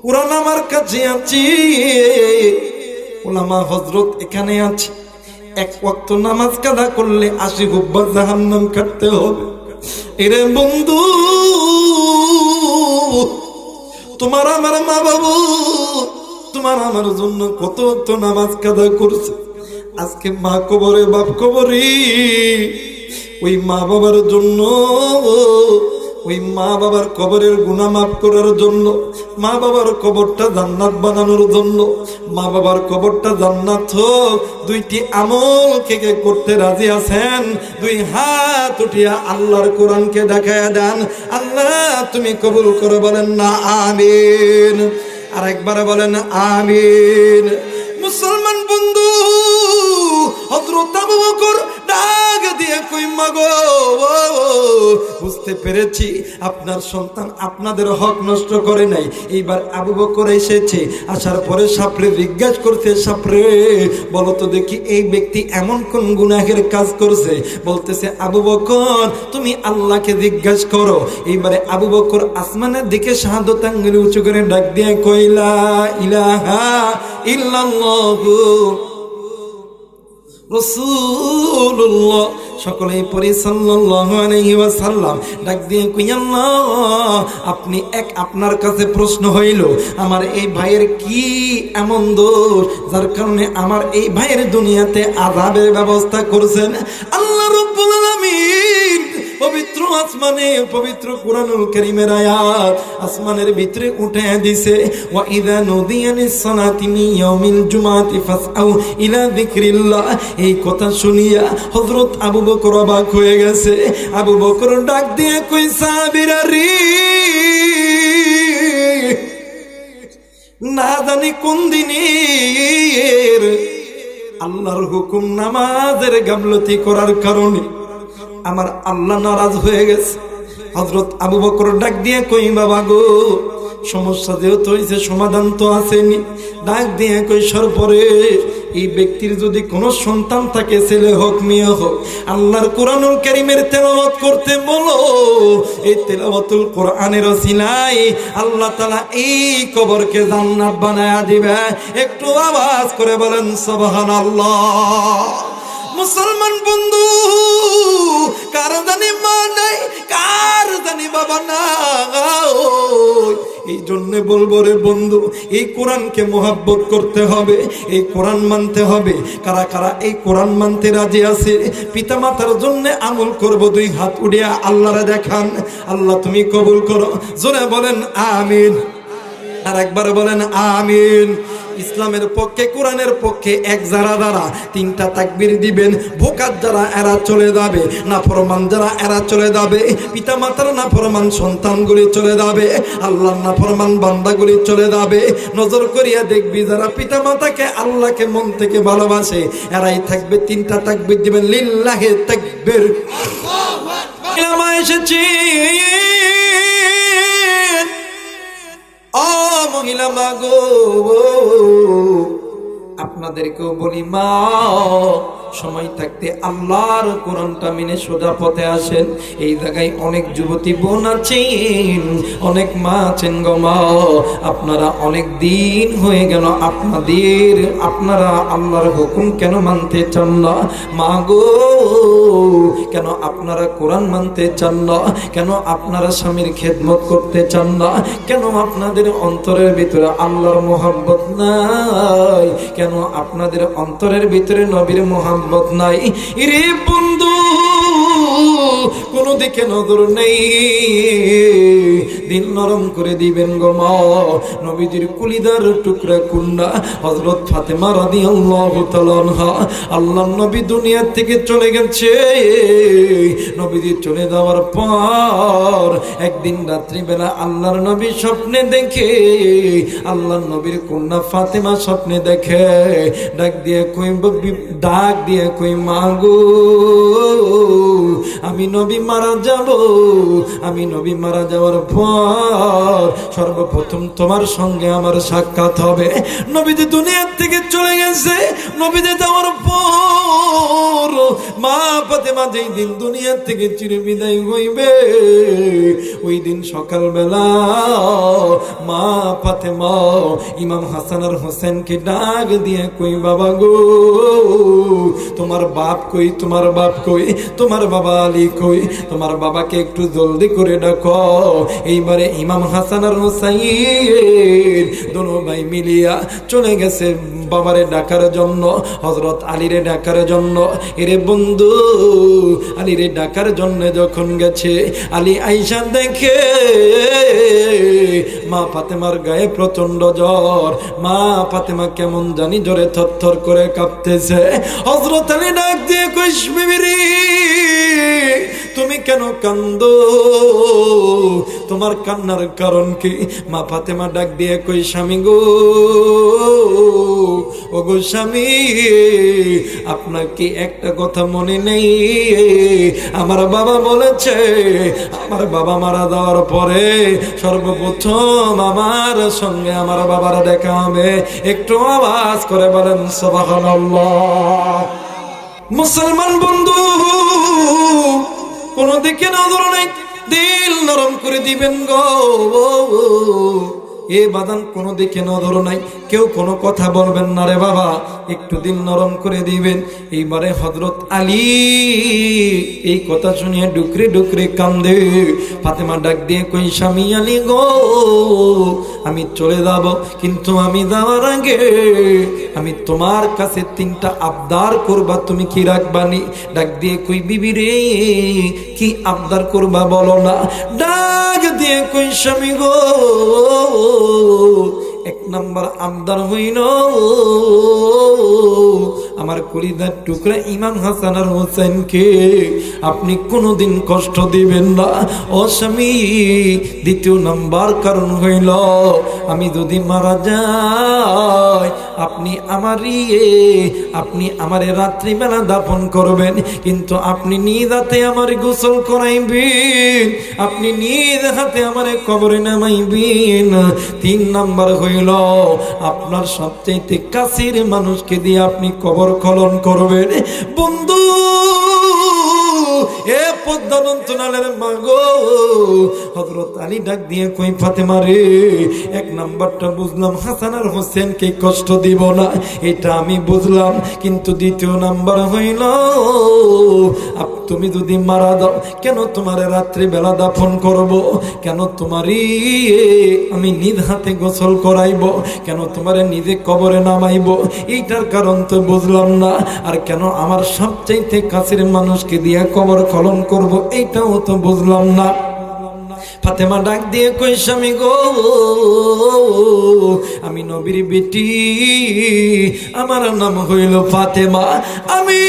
কোরআন আমার কাছে আছে, ওলামা হযরত এখানে আছে, এক ওয়াক্ত নামাজ কাদা করলে 80 হুব্বা জাহান্নাম কাটতে হবে। এরে বন্ধু, তোমার আমার মা বাবু তোমার আমার জন্য কত তো নামাজ কাদা করছে, আজকে মা কবরে বাপ কবরে, ওই মা বাবার জন্য, ওই মা বাবার কবরের গুনাহ মাফ করার জন্য, মা বাবার কবরটা জান্নাত বানানোর জন্য, মা বাবার কবরটা জান্নাত হোক, দুইটি আমল কে কে করতে রাজি আছেন? দুই হাত উঠিয়া আল্লাহর কোরআনকে দেখায়া দেন। আল্লাহ তুমি কবুল করে বলেন না আমিন। আর একবার বলেন আমিন। মুসলমান বন্ধু, হযরত আবু বকর ডাক দিয়ে কই মাগো, বুঝতে পেরেছি আপনার সন্তান আপনাদের হক নষ্ট করে নাই। এইবার আবু বকর এসেছে, আসার পরে সাপরে জিজ্ঞাসা করতে, সাপরে বলো তো দেখি এই ব্যক্তি এমন কোন গুনাহের কাজ করছে? বলতেছে আবু বকর তুমি আল্লাহকে জিজ্ঞাসা করো। এইবারে আবু বকর আসমানের দিকে শাহাদাত আঙ্গুল উঁচু করে ডাক দিয়ে কইলা ইলাহা ইল্লাল্লাহু রাসূলুল্লাহ, সকলেই পড়ি সাল্লাল্লাহু আলাইহি ওয়াসাল্লাম। ডাক দিয়ে কই আল্লাহ আপনি আপনার কাছে প্রশ্ন হইল আমার এই ভাইয়ের কি এমন দোষ যার কারণে আমার এই ভাইয়ের দুনিয়াতে আযাবের ব্যবস্থা করছেন? আল্লাহ রাব্বুল আলামিন পবিত্র আসমানে পবিত্র কুরআনুল কারীমের আয়াত আসমানের ভিতরে উঠে দিছে, ওয়া ইযা নুদিয়া লিস-সালাতি মিন ইয়াউমিল জুমআতি ফাসআউ ইলা যিকরিল্লাহ। এই কথা শুনিয়া হযরত আবু বকর অবাক হয়ে গেছে। আবু বকর ডাক দিয়ে কই সাহাবীরা রে, না জানি কোন দিনের আল্লাহর হুকুম নামাজের গাফলতি করার কারণে আমার আল্লাহ নারাজ হয়ে গেছে। হযরত আবু বকর ডাক দিয়ে কই বাবা গো, সমস্যা যেহেতু হয়েছে সমাধান তো আসেনি। ডাক দিয়ে কই সরপরে এই ব্যক্তির যদি কোনো সন্তান থাকে, ছেলে হোক মেয়ে হোক, আল্লাহর কোরআনুল কারীমের তেলাওয়াত করতে বলো। এই তেলাওয়াতুল কোরআনের ওসিলায় আল্লাহ তাআলা এই কবরকে জান্নাত বানায়া দিবে। একটু আওয়াজ করে বলেন সুবহানাল্লাহ। মুসলমান বন্ধু, কার জানি মা নাই, কার জানি বাবা নাই। এই জন্য বলবো রে বন্ধু, এই কোরআনকে মোহাব্বত করতে হবে, এই কোরআন মানতে হবে। কারা কারা এই কোরআন মানতে রাজি আছে? পিতা মাতার জন্য আমল করব, দুই হাত উঠিয়া আল্লাহরে দেখান। আল্লাহ তুমি কবুল করো, জোরে বলেন আমিন। আর একবার বলেন আমিন। ইসলামের পক্ষে কোরআনের পক্ষে এক যারা দ্বারা তিনটা তাকবীর দিবেন। ভোকাত যারা এরা চলে যাবে, নাফরমান যারা এরা চলে যাবে, পিতা মাতার নাফরমান সন্তানগুলি চলে যাবে, আল্লাহর নাফরমান বান্দাগুলি চলে যাবে। নজর করিয়া দেখবি যারা পিতা মাতাকে আল্লাহকে মন থেকে ভালোবাসে এরাই থাকবে। তিনটা তাকবীর দিবেন, লিল্লাহি তাকবীর। আল্লাহু আকবার। এসেছি ও মহিলা মাগো, আপনাদেরকেও বলি মা, সময় থাকতে আল্লাহর কোরআনটা মেনে সোজা পথে আসেন। এই জায়গায় অনেক যুবতী বোন আছেন, অনেক মা আছেন গো মা, আপনারা অনেক দিন হয়ে গেল আপনারা আল্লাহর হুকুম কেন মানতে চান না? মা গো, কেন আপনারা কোরআন মানতে চান না? কেন আপনারা স্বামীর খেদমত করতে চান না? কেন আপনাদের অন্তরের ভিতরে আল্লাহর মোহাব্বত নাই? কেন আপনাদের অন্তরের ভিতরে নবীর মোহাব্বত নাই? রে বন্ধু, কোন দিকে নজর নেই, দিল নরম করে দিবেন গো মা। নবীজির কুলিদার টুকরা কন্যা হযরত ফাতেমা রাদিয়াল্লাহু তাআলা আনহা, আল্লাহর নবী দুনিয়া থেকে চলে গেছে। নবীজি চলে যাওয়ার পর একদিন রাত্রিবেলা আল্লাহর নবী স্বপ্নে দেখে, আল্লাহর নবীর কন্যা ফাতেমা স্বপ্নে দেখে, ডাক দিয়ে কই মা গো, আমি নবী মারা যাব। আমি নবী মারা যাওয়ার পর সর্বপ্রথম তোমার সঙ্গে আমার সাক্ষাৎ হবে। নবীজি দুনিয়া থেকে চলে গেছে। নবীজি যাওয়ার পর মা ফাতেমা যেই দিন দুনিয়া থেকে চিরবিদায় হইবে, ওই দিন সকালবেলা মা ফাতেমা ইমাম হাসান আর হোসেনকে ডাক দিয়ে কই বাবা গো, তোমার বাপ কই, তোমার বাপ কই, তোমার বাবা আলী কই, তোমার বাবাকে একটু জলদি করে ডাকো। এইবারে ইমাম হাসান আর হোসাইন দোনো ভাই মিলিয়া চলে গেছে বাবারে ডাকার জন্য, হযরত আলীরে ডাকার জন্য। এরে বন্ধু, বন্ধু আলীরে ডাকার জন্য যখন গেছে, আলী আইসা দেখে মা ফাতেমার গায়ে প্রচন্ড জ্বর। মা ফাতেমা কেমন জানি জ্বরে থরথর করে কাঁপতেছে। হযরত আলী ডাক দিয়ে কইস, বিবি রে তুমি কেন কান্দো? তোমার কান্নার কারণ কি? মা ফাতেমা ডাক দিয়ে কই, স্বামী গো, ও গো স্বামী, আপনার কি একটা কথা মনে নেই? আমার বাবা বলেছে আমার বাবা মারা যাওয়ার পরে সর্বপ্রথম আমার সঙ্গে আমার বাবার দেখা হবে। একটু আওয়াজ করে বলেন সুবহানাল্লাহ। মুসলমান বন্ধু, কোন দিকে নজর নেই, দিল নরম করে দিবেন গো। এ বাদান কোনো দিকে নজর নাই, কেউ কোনো কথা বলবেন না রে বাবা, একটু দিল নরম করে দিবেন। এইবারে হযরত আলী এই কথা শুনিয়ে ডুকরে ডুকরে কান্দে। ফাতেমা ডাক দিয়ে কই, স্বামী আলী গো, আমি চলে যাব, কিন্তু আমি যাওয়ার আগে আমি তোমার কাছে 3টা আবদার করবা, তুমি কি রাখবানি? ডাক দিয়ে কই, বিবি রে কি আবদার করবা বলো না? ডাক দিয়ে কই, স্বামী গো, 1 নম্বর আবদার হইল আমার কলিজার টুকরা ইমাম হাসান আর হোসেনকে আপনি কোনোদিন কষ্ট দিবেন না ও স্বামী। 2 নম্বর কারণ হইল আমি যদি মারা যাই আপনি আমারে রাত্রিবেলা দাফন করবেন, কিন্তু আপনি নিজ হাতে আমার গোসল করাইবেন, আপনি নিজ হাতে আমারে কবরে নামাইবেন। 3 নম্বর হইল আপনার সবচেয়ে কাছের মানুষকে দিয়ে আপনি কবর খনন করবেন। বন্ধু এ পদ্মনন্তনালের মাগো, হযরত আলী ডাক দিয়ে কই, ফাতেমা রে 1 নাম্বারটা বুঝলাম হাসান আর হোসেনকে কষ্ট দিব না, এটা আমি বুঝলাম, কিন্তু 2 নাম্বার হইল তুমি যদি মারা দাও কেন তোমার রাত্রি বেলা দাফন করব, কেন তোমারই আমি নিজ হাতে গোসল করাইব, কেন তোমার নিজে কবরে নামাইব, এইটার কারণ তো বুঝলাম না। আর কেন আমার সবচাইতে কাছের মানুষকে দিয়ে কবর খনন করব, এইটাও তো বুঝলাম না। ফাতেমা ডাক দিয়ে কই, স্বামী গো, আমি নবীর বেটি, আমার নাম হইল ফাতেমা, আমি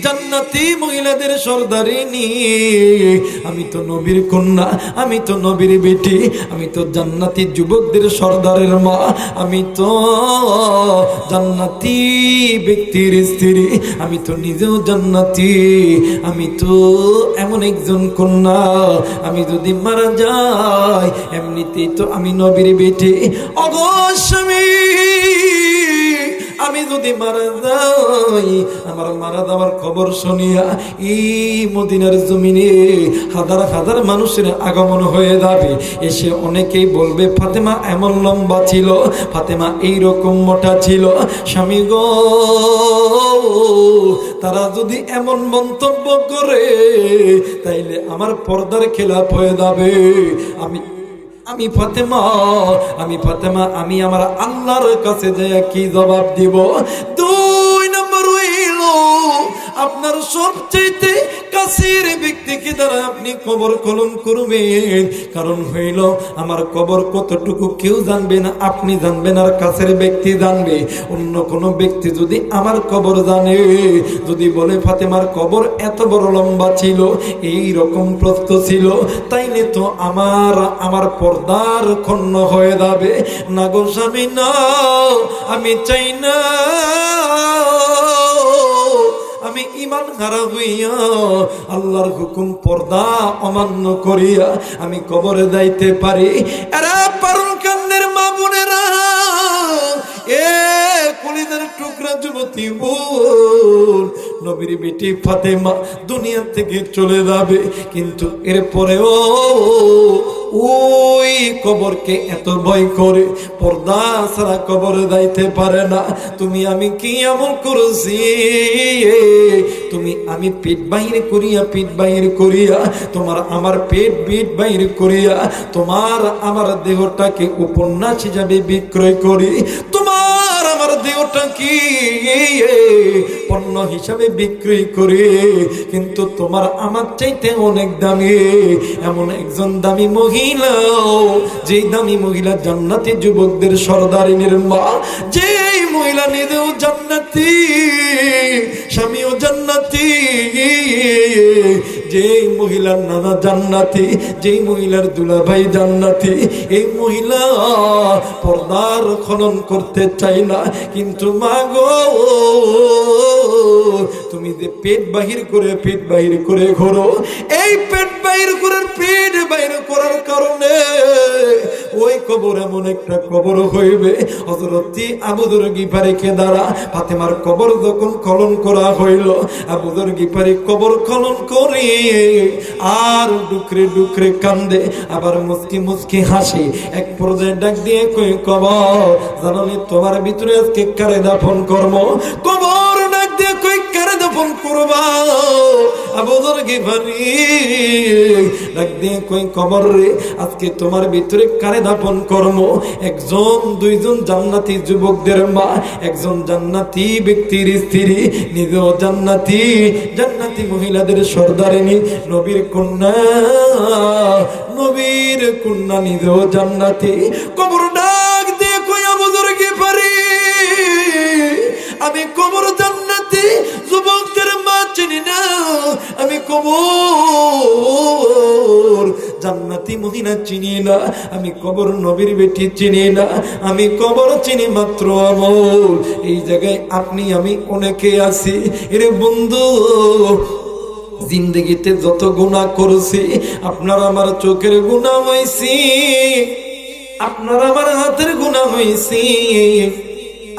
জান্নাতি মহিলাদের সর্দারিনী, আমি তো নবীর কন্যা, আমি তো নবীর বেটি, আমি তো জান্নাতি যুবকদের সর্দারের মা, আমি তো জান্নাতি ব্যক্তির স্ত্রী, আমি তো নিজেও জান্নাতি, আমি তো এমন একজন কন্যা, আমি যদি মারা যাই এমনিতেই তো আমি নবীর বেটি। অবশ্যই আমি যদি মারা যাই আমার মারা যাওয়ার খবর শুনিয়া এই মদিনার জমিনে হাজার হাজার মানুষের আগমন হয়ে যাবে। এসে অনেকেই বলবে ফাতেমা এমন লম্বা ছিল, ফাতেমা এইরকম মোটা ছিল। স্বামী গো, তারা যদি এমন মন্তব্য করে তাইলে আমার পর্দার খেলাপ হয়ে যাবে। আমি ফাতেমা আমি আমার আল্লাহর কাছে যে কি জবাব দিব? 2 নম্বর হইল আপনার সবচেয়ে কাছের ব্যক্তিকে দ্বারা আপনি কবর খনন করবেন, কারণ হইল আমার কবর কতটুকু কেউ জানবে না, আপনি জানবেন আর কাছের ব্যক্তি জানবে। অন্য কোনো ব্যক্তি যদি আমার কবর জানে, যদি বলে ফাতেমার কবর এত বড় লম্বা ছিল, এই রকম প্রস্থ ছিল, তাইলে তো আমার পর্দার খন্ন হয়ে যাবে। না গো স্বামী না, আমি চাই না আমি ঈমান হারা হইয়া আল্লাহর হুকুম পর্দা অমান্য করিয়া আমি কবরে যাইতে পারি। এরা পারুকান্দের মা বোনেরা, এ কলিজার টুকরা যুবতী বোন, নবীর বেটি ফাতেমা দুনিয়া থেকে চলে যাবে, কিন্তু এরপরেও ওই কবরকে এত ভয় করে পর্দা ছাড়া কবরে যাইতে পারে না। তুমি আমি কি এমন করেছি, আমি পেট বাইরে করিয়া তোমার আমার পেট বাইরে করিয়া তোমার আমার দেহটাকে উপন্যাস হিসাবে বিক্রয় করি, তোমার আমার দেহটা কি পণ্য হিসাবে বিক্রি করে, কিন্তু তোমার আমার চাইতে অনেক দামি এমন একজন দামি মহিলা, যে দামি মহিলা জান্নাতি যুবকদের সর্দারিনীর মা, যে মহিলা নিজেও জান্নাতি, স্বামীও জান্নাতি, যেই মহিলার নানা জান্নাতি, যেই মহিলার দুলাভাই জান্নাতি, এই মহিলা পর্দার খনন করতে চাই না, কিন্তু মা গো তুমি যে পেট বাহির করে ঘোরো, এই পেট বাহির করার কারণে ওই কবর এমন একটা কবর হইবে, হযরত আবু যর গিফারীকে দ্বারা ফাতেমার কবর যখন খনন করা হইল, আবু যর গিফারী কবর খনন করে আর ডুকরে ডুকরে কান্দে, আবার মুস্কি মুস্কি হাসি, এক পর্যায়ে ডাক দিয়ে কই কবর জানানি তোমার ভিতরে আজকে কারে দাফন করব, কবর ডাক দিয়ে কই কারে দাফন করবা, আবু যর গিফারী ডাক দিয়ে কই কবর রে আজকে তোমার ভিতরে কারে দাফন করব, একজন দুইজন জান্নাতি যুবকদের মা, একজন জান্নাতি ব্যক্তির স্ত্রী, নিজেও জান্নাতি, জান্নাতি মহিলাদের সর্দারিনী, নবীর কন্যা নিজেও জান্নাতি, কবর ডাক দিয়ে কই আবু যর গিফারী আমি কবর জান্নাতি যুবকদের মা চিনি না, আমি কবর জান্নাতি মহিলা চিনি না, আমি কবর নবীর বেটি চিনি না, আমি কবর চিনি মাত্র আমল। এই জায়গায় আপনি আমি অনেকে আছি, এরে বন্ধু জিন্দগিতে যত গুনাহ করেছি, আপনার আমার চোখের গুনাহ হইছি, আপনার আমার হাতের গুনাহ হইছি,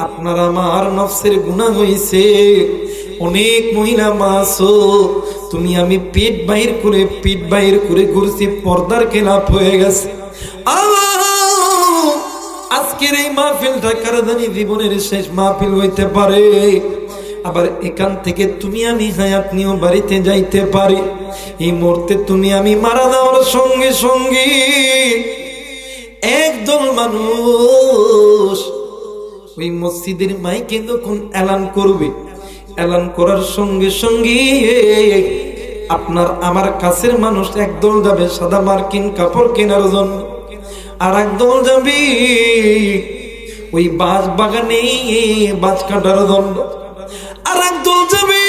আপনার আমার নফসের গুনাহ হইছে, অনেক মহিলা মাসো তুমি আমি পিঠ বাহির করে ঘুরছি, পর্দার খেলাপ হয়ে গেছে। আজকের এই মাহফিলটা কারদানি জীবনের শেষ মাহফিল হইতে পারে, আবার এখান থেকে তুমি আমি হায়াত নিয়েও বাড়িতে যাইতে পারি। এই মুহূর্তে তুমি আমি মারা যাওয়ার সঙ্গে সঙ্গে একদল মানুষ ওই মসজিদের মাইকে যখন এলান করবে, এলান করার সঙ্গে সঙ্গে আপনার আমার কাছের মানুষ একদল যাবে সাদা মার্কিন কাপড় কেনার জন্য, আর একদল যাবে ওই বাঁশ বাগানে বাঁশ কাটার জন্য, আর একদল যাবে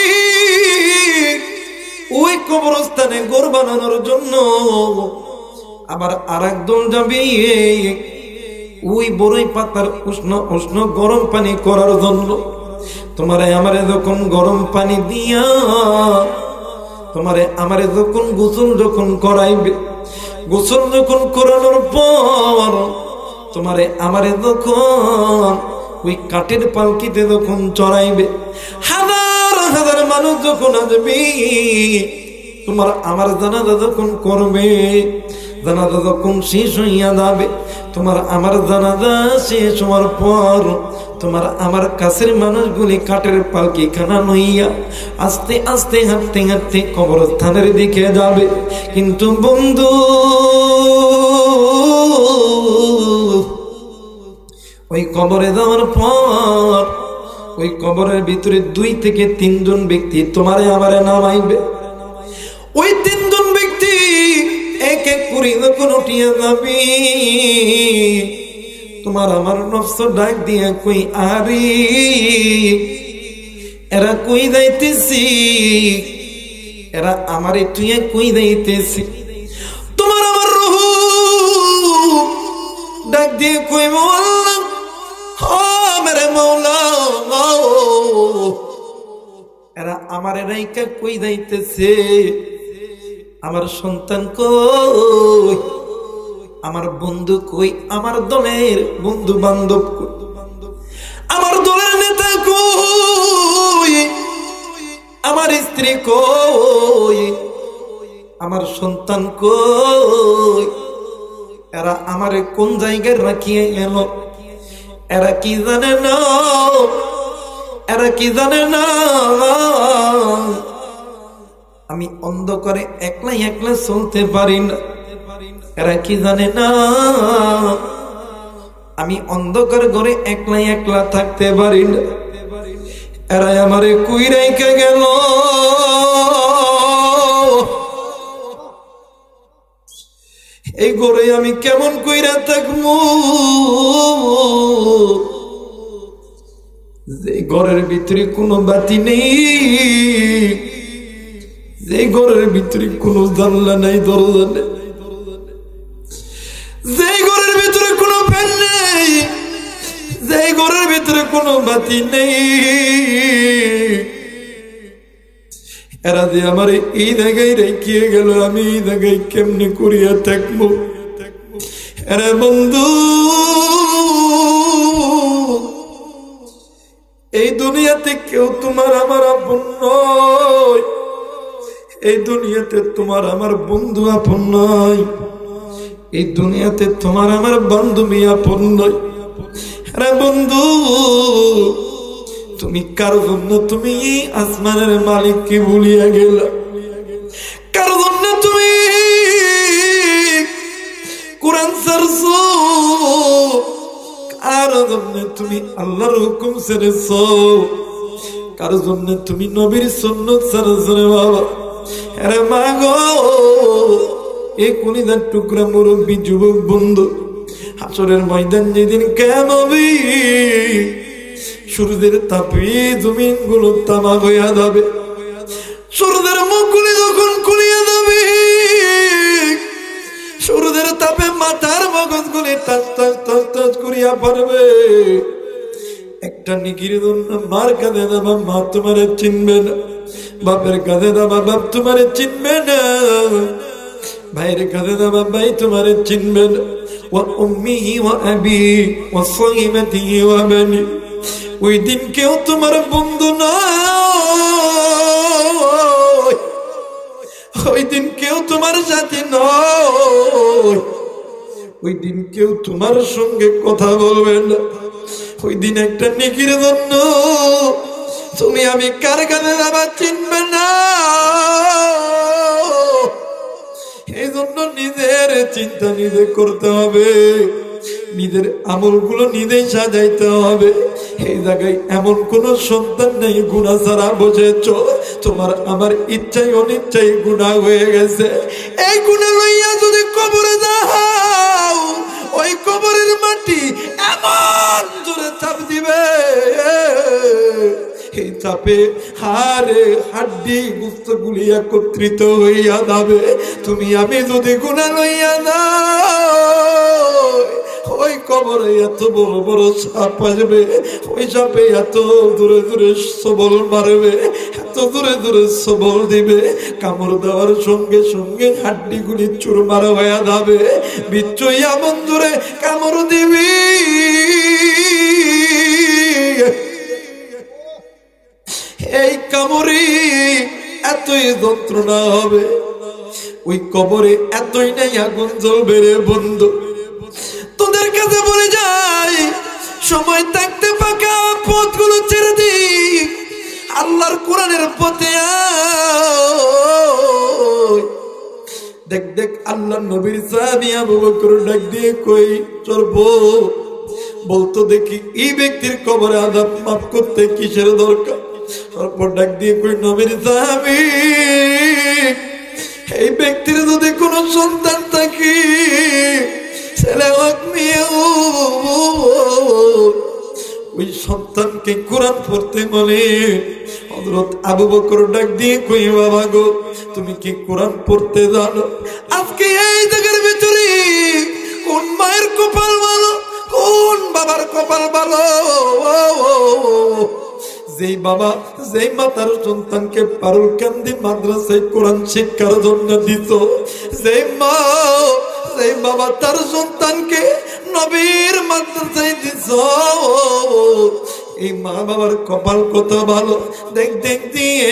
ওই কবরস্থানে ঘর বানানোর জন্য, আবার আর একদল যাবে ওই বড়ই পাতার উষ্ণ উষ্ণ গরম পানি করার জন্য। তোমারে আমারে যখন গরম পানি দিয়া তোমারে আমারে যখন গোসল করাইবে, গোসল যখন করানোর পর তোমারে আমারে যখন ওই কাঠের পালকিতে যখন চড়াইবে, হাজার হাজার মানুষ যখন আসবে, তোমার আমার জানাজা যখন করবে, জানাজা যখন শেষ হইয়া যাবে, তোমার আমার জানাজা শেষ হওয়ার পর তোমার আমার কাছের মানুষগুলি কাঠের পালকি খানা নইয়া আস্তে আস্তে হাঁটতে হাঁটতে কবরস্থানের দিকে যাবে। কিন্তু বন্ধু ওই কবরে যাওয়ার পর ওই কবরের ভিতরে 2 থেকে 3 জন ব্যক্তি তোমারে আমারে নামাইবে। ওই 3 জন ব্যক্তি এক এক করে যখন উঠিয়া যাবে, তোমার আমার নফস ডাক দিয়ে কই আরে এরা কই যাইতেছি, এরা আমারে তুই কই যাইতেছি, তোমার আমার রূহ ডাক দিয়ে কই মাওলা, ও মেরে মাওলা, এরা আমারে রাইকা কই যাইতেছে, আমার সন্তান কই, আমার বন্ধু কই, আমার দলের বন্ধু বান্ধব কই, আমার দলের নেতা কই, আমার স্ত্রী কই, আমার সন্তান কই, এরা আমারে কোন জায়গায় রাখিয়ে গেল, এরা কি জানে না, এরা কি জানে না আমি অন্ধকারে একলা একলা চলতে পারি না, এরা কি জানে না আমি অন্ধকার ঘরে একলা একলা থাকতে পারি না, এরাই আমারে কুই রেখে গেল। এই ঘরে আমি কেমন কইরা থাকবো? যে ঘরের ভিতরে কোনো বাতি নেই, যে ঘরের ভিতরে কোনো জানলা নাই, দরজা নেই, যে ঘরের ভিতরে কোনো ফ্যান নেই, যে ঘরের ভিতরে কোনো বাতি নেই, এরা যে আমার এই জায়গায় রেখে গেল, আমি এই জায়গায় কেমনে করিয়া থাকবো? এরা বন্ধু, এই দুনিয়াতে কেউ তোমার আমার আপন নয়, এই দুনিয়াতে তোমার আমার বন্ধু আপন নয়, এই দুনিয়াতে তোমার আমার বান্ধবী আপন নয়। আরে বন্ধু, তুমি কার জন্য তুমি আসমানের মালিককে ভুলিয়া গেলা? কার জন্য তুমি কোরআন ছাড়ছো? কার জন্য তুমি আল্লাহর হুকুম ছেড়েছো? কার জন্য তুমি নবীর সুন্নাত ছাড়ছো রে বাবা? আরে মা গো, এই কলিজার টুকরা মুরব্বী যুবক বন্ধু, হাসরের ময়দান যেদিন কিয়ামত হবে, সূর্যের তাপে জমিন গুলো তামা হইয়া যাবে, সূর্যের মুখগুলি যখন খুলিয়া যাবে, সূর্যের তাপে মাথার মগজগুলি টাচ টাচ টাচ টাচ করিয়া পড়বে। একটা নিকির জন্য মার কাঁধে দাবা মা তোমারে চিনবে না, বাপের কাঁধে দাবা বাপ তোমারে চিনবে না, ভাইয়ের কাঁধে দাবা ভাই তোমারে চিনবে না। ওয়া উম্মিহি ওয়া আবি ওয়া সাহিবাতিহি ওয়া বানি, ওই দিন কেউ তোমার বন্ধু নয়, ওই দিন কেউ তোমার সাথী নয়, ওই দিন কেউ তোমার সঙ্গে কথা বলবে না। ওই দিন একটা নেকির জন্য তুমি আমি কার কাছে যাবা চিনবে না। এই জন্য নিজের চিন্তা নিজে করতে হবে, নিজের আমলগুলো নিজেই সাজাইতে হবে। এই জায়গায় এমন কোন সন্তান নেই গুনাহ ছাড়া বসেছ, তোমার আমার ইচ্ছাই অনিচ্ছাই গুনাহ হয়ে গেছে। এই গুনাহ লইয়া যদি কবরে যাও, ওই কবরের মাটি এমন জোরে চাপ দিবে, এই চাপে হাড়ে হাড্ডি গোস্ত গুলি একত্রিত হইয়া যাবে। তুমি আমি যদি গুনাহ লইয়া যাও, ওই কবরে এত বড় বড় সাপ আসবে, ওই সাপে এত দূরে দূরে সবল মারবে, এত দূরে দূরে সবল দিবে, কামড় দেওয়ার সঙ্গে সঙ্গে হাড্ডি গুলি চুরমার হয়ে যাবে, বিচ্ছু এমন দূরে কামড় দিবি। এই কামড়ে এতই যন্ত্রণা হবে, ওই কবরে এতই নাই আগুন জ্বলবে রে বন্ধু। তোদের কাছে বলে যাই, সময় থাকতে পাকা পথগুলো ছেড়ে দি, আল্লাহর কোরআনের পথে আয়। দেখ দেখ আল্লাহ নবীর সাহাবী আবু বকর ডাক দিয়ে কই চলবো, বলতো দেখি এই ব্যক্তির কবরে আযাব মাফ করতে কিসের দরকার? তারপর ডাক দিয়ে কই নবীর সাহাবী, এই ব্যক্তির যদি কোনো সন্তান থাকে, ছেলে হোক মেয়ে হোক, ওই সন্তানকে কোরআন পড়তে বলে। হযরত আবু বকর ডাক দিয়ে কই বাবা গো, তুমি কি কোরআন পড়তে জানো? আজকে এই জায়গার ভিতরে কোন মায়ের কপাল ভালো, কোন বাবার কপাল ভালো, যেই বাবা যেই মা তার সন্তানকে পারুল কান্দি মাদ্রাসায় কোরআন শিক্ষার জন্য দিত, যেই মা যেই বাবা তার সন্তানকে নবীর মাদ্রাসায় দিত, এই মা বাবার কপাল কত ভালো। দেখ দেখ দিয়ে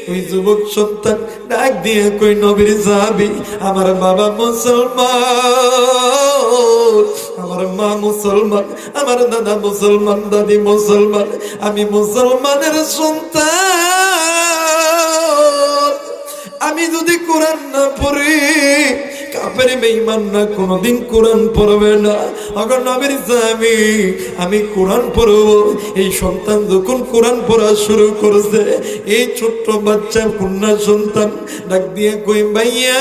ওই যুবক সন্তান ডাক দিয়ে কই নবীর সাহাবী, আমার বাবা মুসলমান, আমার মা মুসলমান, আমার দাদা মুসলমান, দাদি মুসলমান, আমি মুসলমানের সন্তান। আমি যদি কোরআন না পড়ি, বাপের বেঈমান না, কোনোদিন কোরআন পড়বে না। আগে নবীর স্বামী আমি কোরআন পড়ব। এই সন্তান যখন কোরআন পড়া শুরু করেছে, এই ছোট্ট বাচ্চা কন্যা সন্তান ডাক দিয়ে কই, ভাইয়া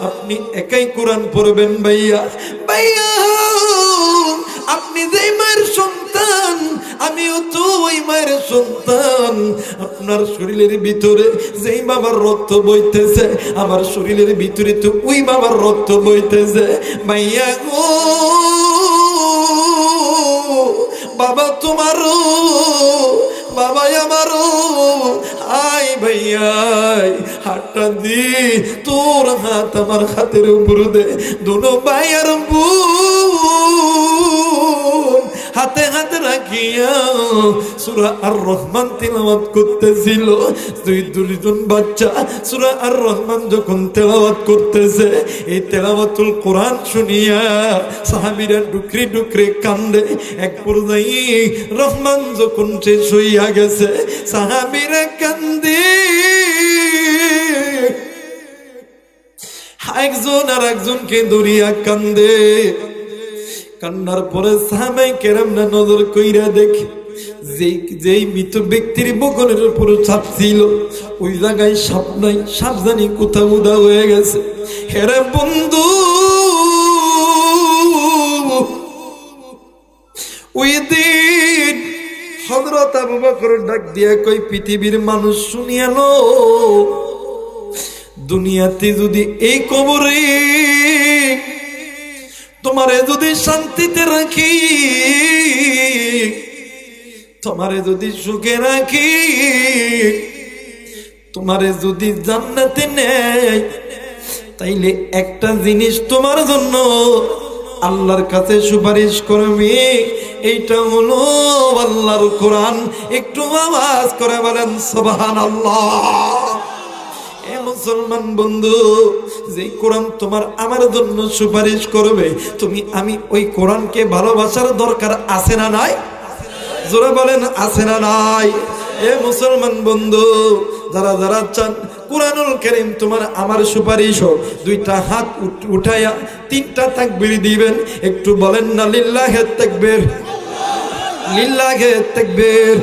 আপনি একাই কোরআন পড়বেন? ভাইয়া ভাইয়া আপনি যে মায়ের সন্তান, আমিও তো ওই মায়ের সন্তান। আপনার শরীরের ভিতরে যেই বাবার রক্ত বইতেছে, আমার শরীরের ভিতরে তো ওই বাবার রক্ত বইতেছে। ভাইয়া গো, বাবা তোমারও, বাবাই আমারও। আই ভাইয়া হাতটা দি, তোর হাত আমার হাতের উপর দে। দুনো ভাই আর বোন হাতে হাতে রাখিয়া সূরা আর রহমান তেলাওয়াত করতেছিল। দুইজন বাচ্চা সূরা আর রহমান যখন তেলাওয়াত করতেছে, এই তেলাওয়াতুল কোরআন শুনিয়া সাহাবীরা ডুকরি ডুকরে কান্দে। এক পর্যায়ে রহমান যখন শেষ হইয়া গেছে, সাহাবীরা কান্দে। একজন আর একজনকে দরিয়া কান্দে। কান্নার পরে সাহাবায়ে কেরামরা নজর কইরা দেখে, যেই মৃত ব্যক্তির বগলের উপর ছাপ ছিল, ওই জায়গায় সাপ নাই, সাপ জানি কোথাও উদা হয়ে গেছে। হেরে বন্ধু, ওই দিন হযরত আবু বকর ডাক দিয়া কই, পৃথিবীর মানুষ শুনিয়ালো, দুনিয়াতে যদি এই কবরে তোমারে যদি শান্তিতে রাখি, তোমারে যদি সুখে রাখি, তোমারে যদি জান্নাতে নেয়, তাইলে একটা জিনিস তোমার জন্য আল্লাহর কাছে সুপারিশ করবে। এইটা হলো আল্লাহর কোরআন। একটু আওয়াজ করে বলেন সুবহানাল্লাহ। এ মুসলমান বন্ধু, যে কোরআন তোমার আমার জন্য সুপারিশ করবে, তুমি আমি ওই কোরআনকে ভালোবাসার দরকার আছে না নাই? জোরে বলেন আছে না নাই? এ মুসলমান বন্ধু, যারা যারা চান কুরআনুল কারীম তোমার আমার সুপারিশ হোক, দুইটা হাত উঠায়া তিনটা তাকবীর দিবেন। একটু বলেন না লিল্লাহি তাকবীর, লিল্লাহি তাকবীর।